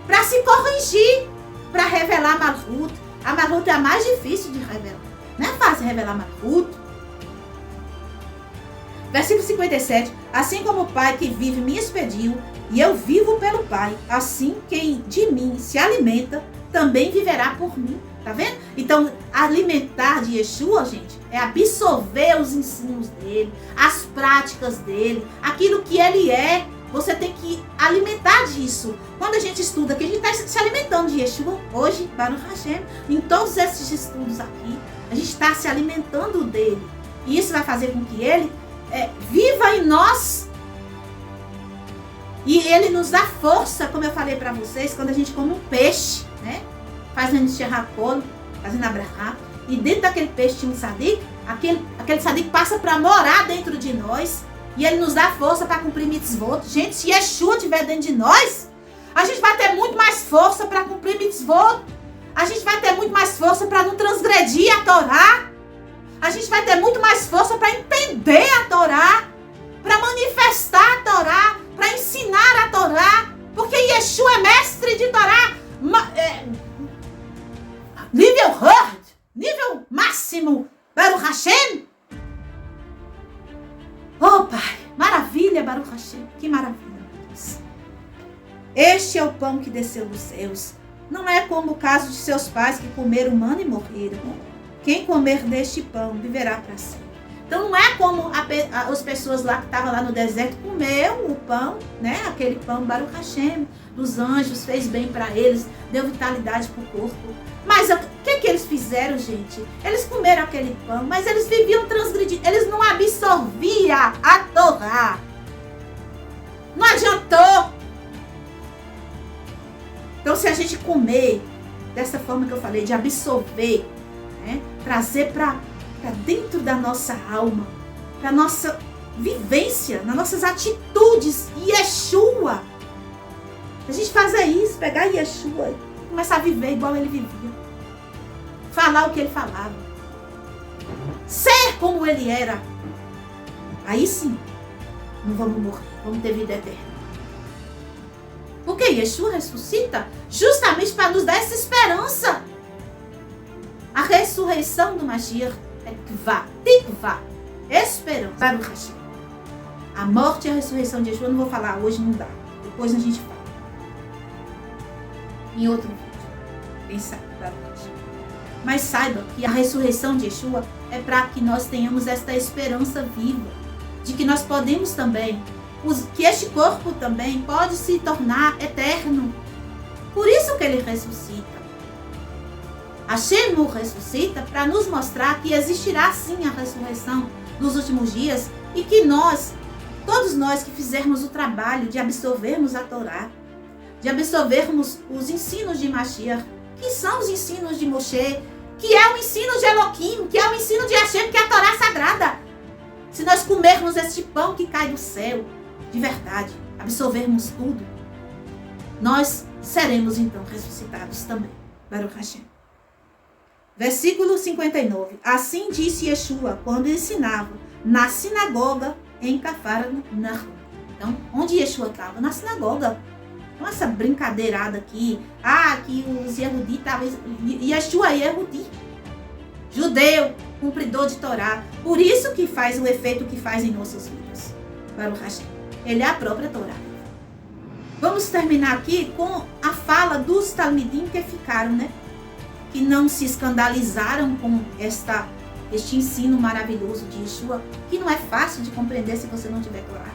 para se corrigir, para revelar a Malhut. A Malhut é a mais difícil de revelar. Não é fácil revelar Malhut. Versículo 57. Assim como o Pai que vive me expediu, e eu vivo pelo Pai, assim quem de mim se alimenta, também viverá por mim. Tá vendo? Então, alimentar de Yeshua, gente, é absorver os ensinos dele, as práticas dele, aquilo que ele é. Você tem que alimentar disso. Quando a gente estuda aqui, a gente está se alimentando de Yeshua. Hoje, Baruch Hashem, em todos esses estudos aqui, a gente está se alimentando dele. E isso vai fazer com que ele viva em nós. E ele nos dá força, como eu falei para vocês, quando a gente come um peixe, né? Fazendo xerracolo, fazendo abrahá. E dentro daquele peixe tinha um tzadik. Aquele tzadik passa para morar dentro de nós. E ele nos dá força para cumprir mitzvot. Gente, se Yeshua estiver dentro de nós, a gente vai ter muito mais força para cumprir mitzvot. A gente vai ter muito mais força para não transgredir a Torá. A gente vai ter muito mais força para entender a Torá, para manifestar a Torá, para ensinar a Torá, porque Yeshua é mestre de Torá, nível hard, nível máximo, Baruch Hashem. Oh, Pai, maravilha, Baruch Hashem, que maravilha, Deus. Este é o pão que desceu dos céus. Não é como o caso de seus pais que comeram maná e morreram. Quem comer deste pão viverá para sempre. Então não é como as pessoas lá que estavam lá no deserto comeu o pão, né? Aquele pão Baruch Hashem dos anjos, fez bem para eles, deu vitalidade para o corpo. Mas o que eles fizeram, gente? Eles comeram aquele pão, mas eles viviam transgredindo, eles não absorviam a Torá. Não adiantou. Então se a gente comer dessa forma que eu falei, de absorver, né? Trazer para dentro da nossa alma, para nossa vivência, nas nossas atitudes, Yeshua. A gente fazer isso, pegar Yeshua e começar a viver igual ele vivia. Falar o que ele falava. Ser como ele era. Aí sim, não vamos morrer, vamos ter vida eterna. Porque Yeshua ressuscita justamente para nos dar essa esperança. A ressurreição do Mashiach é tikvá, esperança. Baruch Hashem. A morte e a ressurreição de Yeshua, não vou falar hoje, não dá. Depois a gente fala. em outro vídeo. Quem sabe, mas saiba que a ressurreição de Yeshua é para que nós tenhamos esta esperança viva, de que nós podemos também, que este corpo também pode se tornar eterno. Por isso que ele ressuscita. Hashem o ressuscita para nos mostrar que existirá sim a ressurreição nos últimos dias e que nós, todos nós que fizermos o trabalho de absorvermos a Torá, de absorvermos os ensinos de Mashiach, que são os ensinos de Moshe, que é o ensino de Elohim, que é o ensino de Hashem, que é a Torá sagrada. Se nós comermos este pão que cai do céu, de verdade, absorvermos tudo, nós seremos então ressuscitados também. Baruch Hashem. Versículo 59. Assim disse Yeshua quando ensinava na sinagoga em Cafarnaum. Então, onde Yeshua estava? Na sinagoga. Então, essa brincadeirada aqui, que os Yehudi estavam... Yeshua é Yehudi, judeu, cumpridor de Torá. Por isso que faz o efeito que faz em nossas vidas. Baruch Hashem. Ele é a própria Torá. Vamos terminar aqui com a fala dos Talmidim que ficaram, né? Que não se escandalizaram com este ensino maravilhoso de Yeshua, que não é fácil de compreender se você não tiver Torá.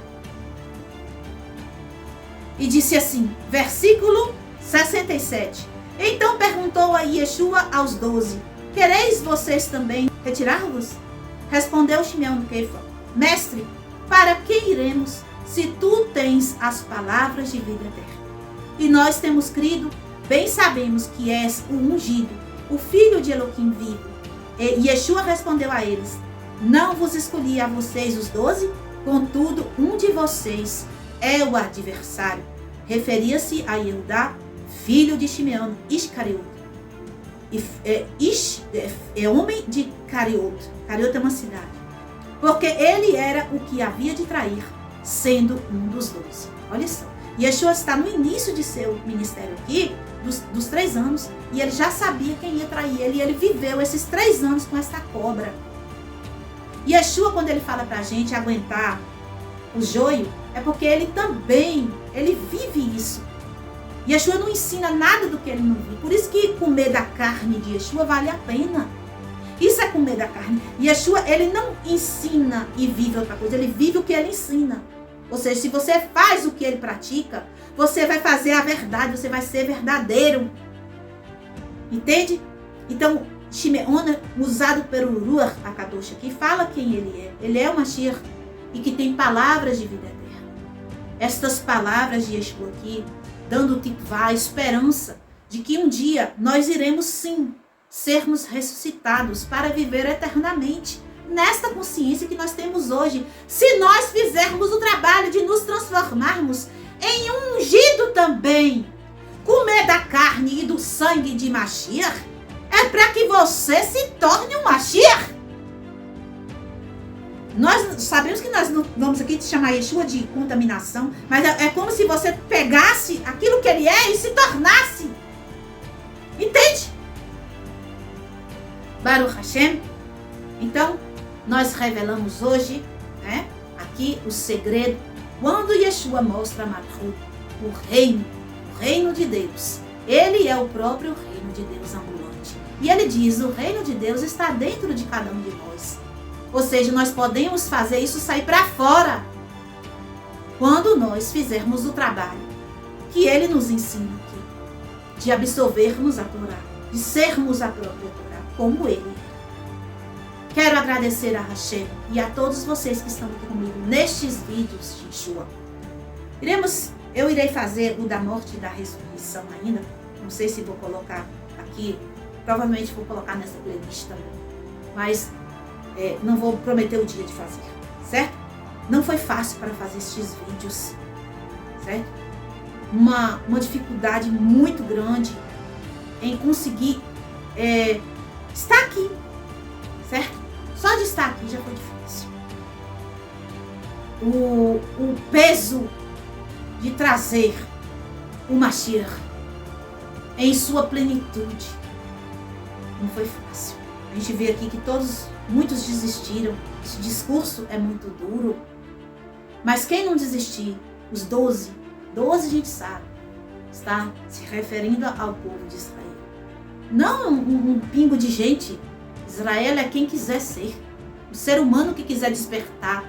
E disse assim, versículo 67. Então perguntou a Yeshua aos 12, quereis vocês também retirar-vos? Respondeu Shimeão Kefa, mestre, para que iremos se tu tens as palavras de vida eterna? E nós temos crido, bem sabemos que és o ungido, o filho de Elohim vivo. E Yeshua respondeu a eles, não vos escolhi a vocês os 12, contudo um de vocês é o adversário. Referia-se a Yehudá, filho de Shimeão, Iscariote. É homem de Cariote. Cariote é uma cidade. Porque ele era o que havia de trair, sendo um dos 12. Olha só. Yeshua está no início de seu ministério aqui, dos 3 anos, e ele já sabia quem ia trair ele, e ele viveu esses 3 anos com essa cobra. Yeshua, quando ele fala pra gente aguentar o joio, é porque ele também, ele vive isso. Yeshua não ensina nada do que ele não vive. Por isso que comer da carne de Yeshua vale a pena. Isso é comer da carne. Yeshua, ele não ensina e vive outra coisa, ele vive o que ele ensina. Ou seja, se você faz o que ele pratica, você vai fazer a verdade, você vai ser verdadeiro. Entende? Então, Shimeon, usado pelo Ruach HaKadosh aqui, fala quem ele é. Ele é o Mashiach e que tem palavras de vida eterna. Estas palavras de Yeshua aqui, dando tikvá, a esperança de que um dia nós iremos sim sermos ressuscitados para viver eternamente nesta consciência que nós temos hoje. Se nós fizermos o trabalho de nos transformarmos em um ungido também, comer da carne e do sangue de Mashiach, é para que você se torne um Mashiach. Nós sabemos que nós não vamos aqui chamar Yeshua de contaminação, mas é como se você pegasse aquilo que ele é e se tornasse. Entende? Baruch Hashem. Então, nós revelamos hoje, né, aqui o segredo, quando Yeshua mostra a Malchut, o reino de Deus. Ele é o próprio reino de Deus ambulante. E ele diz, o reino de Deus está dentro de cada um de nós. Ou seja, nós podemos fazer isso sair para fora quando nós fizermos o trabalho que ele nos ensina aqui, de absorvermos a Torá, de sermos a própria Torá, como ele é. Quero agradecer a Hashem e a todos vocês que estão aqui comigo nestes vídeos de Yeshua. Eu irei fazer o da morte e da ressurreição ainda. Não sei se vou colocar aqui, provavelmente vou colocar nessa playlist também. Mas não vou prometer o dia de fazer, certo? Não foi fácil para fazer estes vídeos, certo? Uma dificuldade muito grande em conseguir estar aqui, certo? Só de estar aqui já foi difícil. O peso de trazer o Mashiach em sua plenitude não foi fácil. A gente vê aqui que muitos desistiram. Esse discurso é muito duro. Mas quem não desistir, os 12 a gente sabe, está se referindo ao povo de Israel. Não um pingo de gente. Israel é quem quiser ser. O ser humano que quiser despertar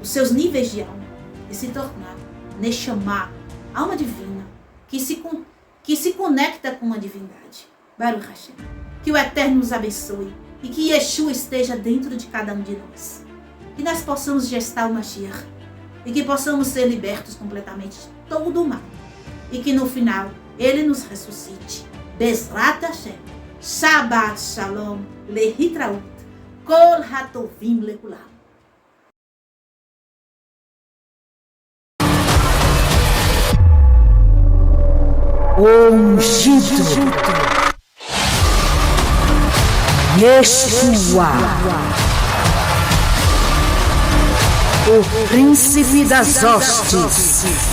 os seus níveis de alma e se tornar Neshama, alma divina, que se conecta com a divindade. Baruch Hashem. Que o Eterno nos abençoe e que Yeshua esteja dentro de cada um de nós. Que nós possamos gestar o Mashiach e que possamos ser libertos completamente de todo o mal. E que no final ele nos ressuscite. Bezrat Hashem. Shabbat Shalom. Lehitraut. Kol Hatovim Lekulam. O ungido Yeshua, o príncipe das hostes.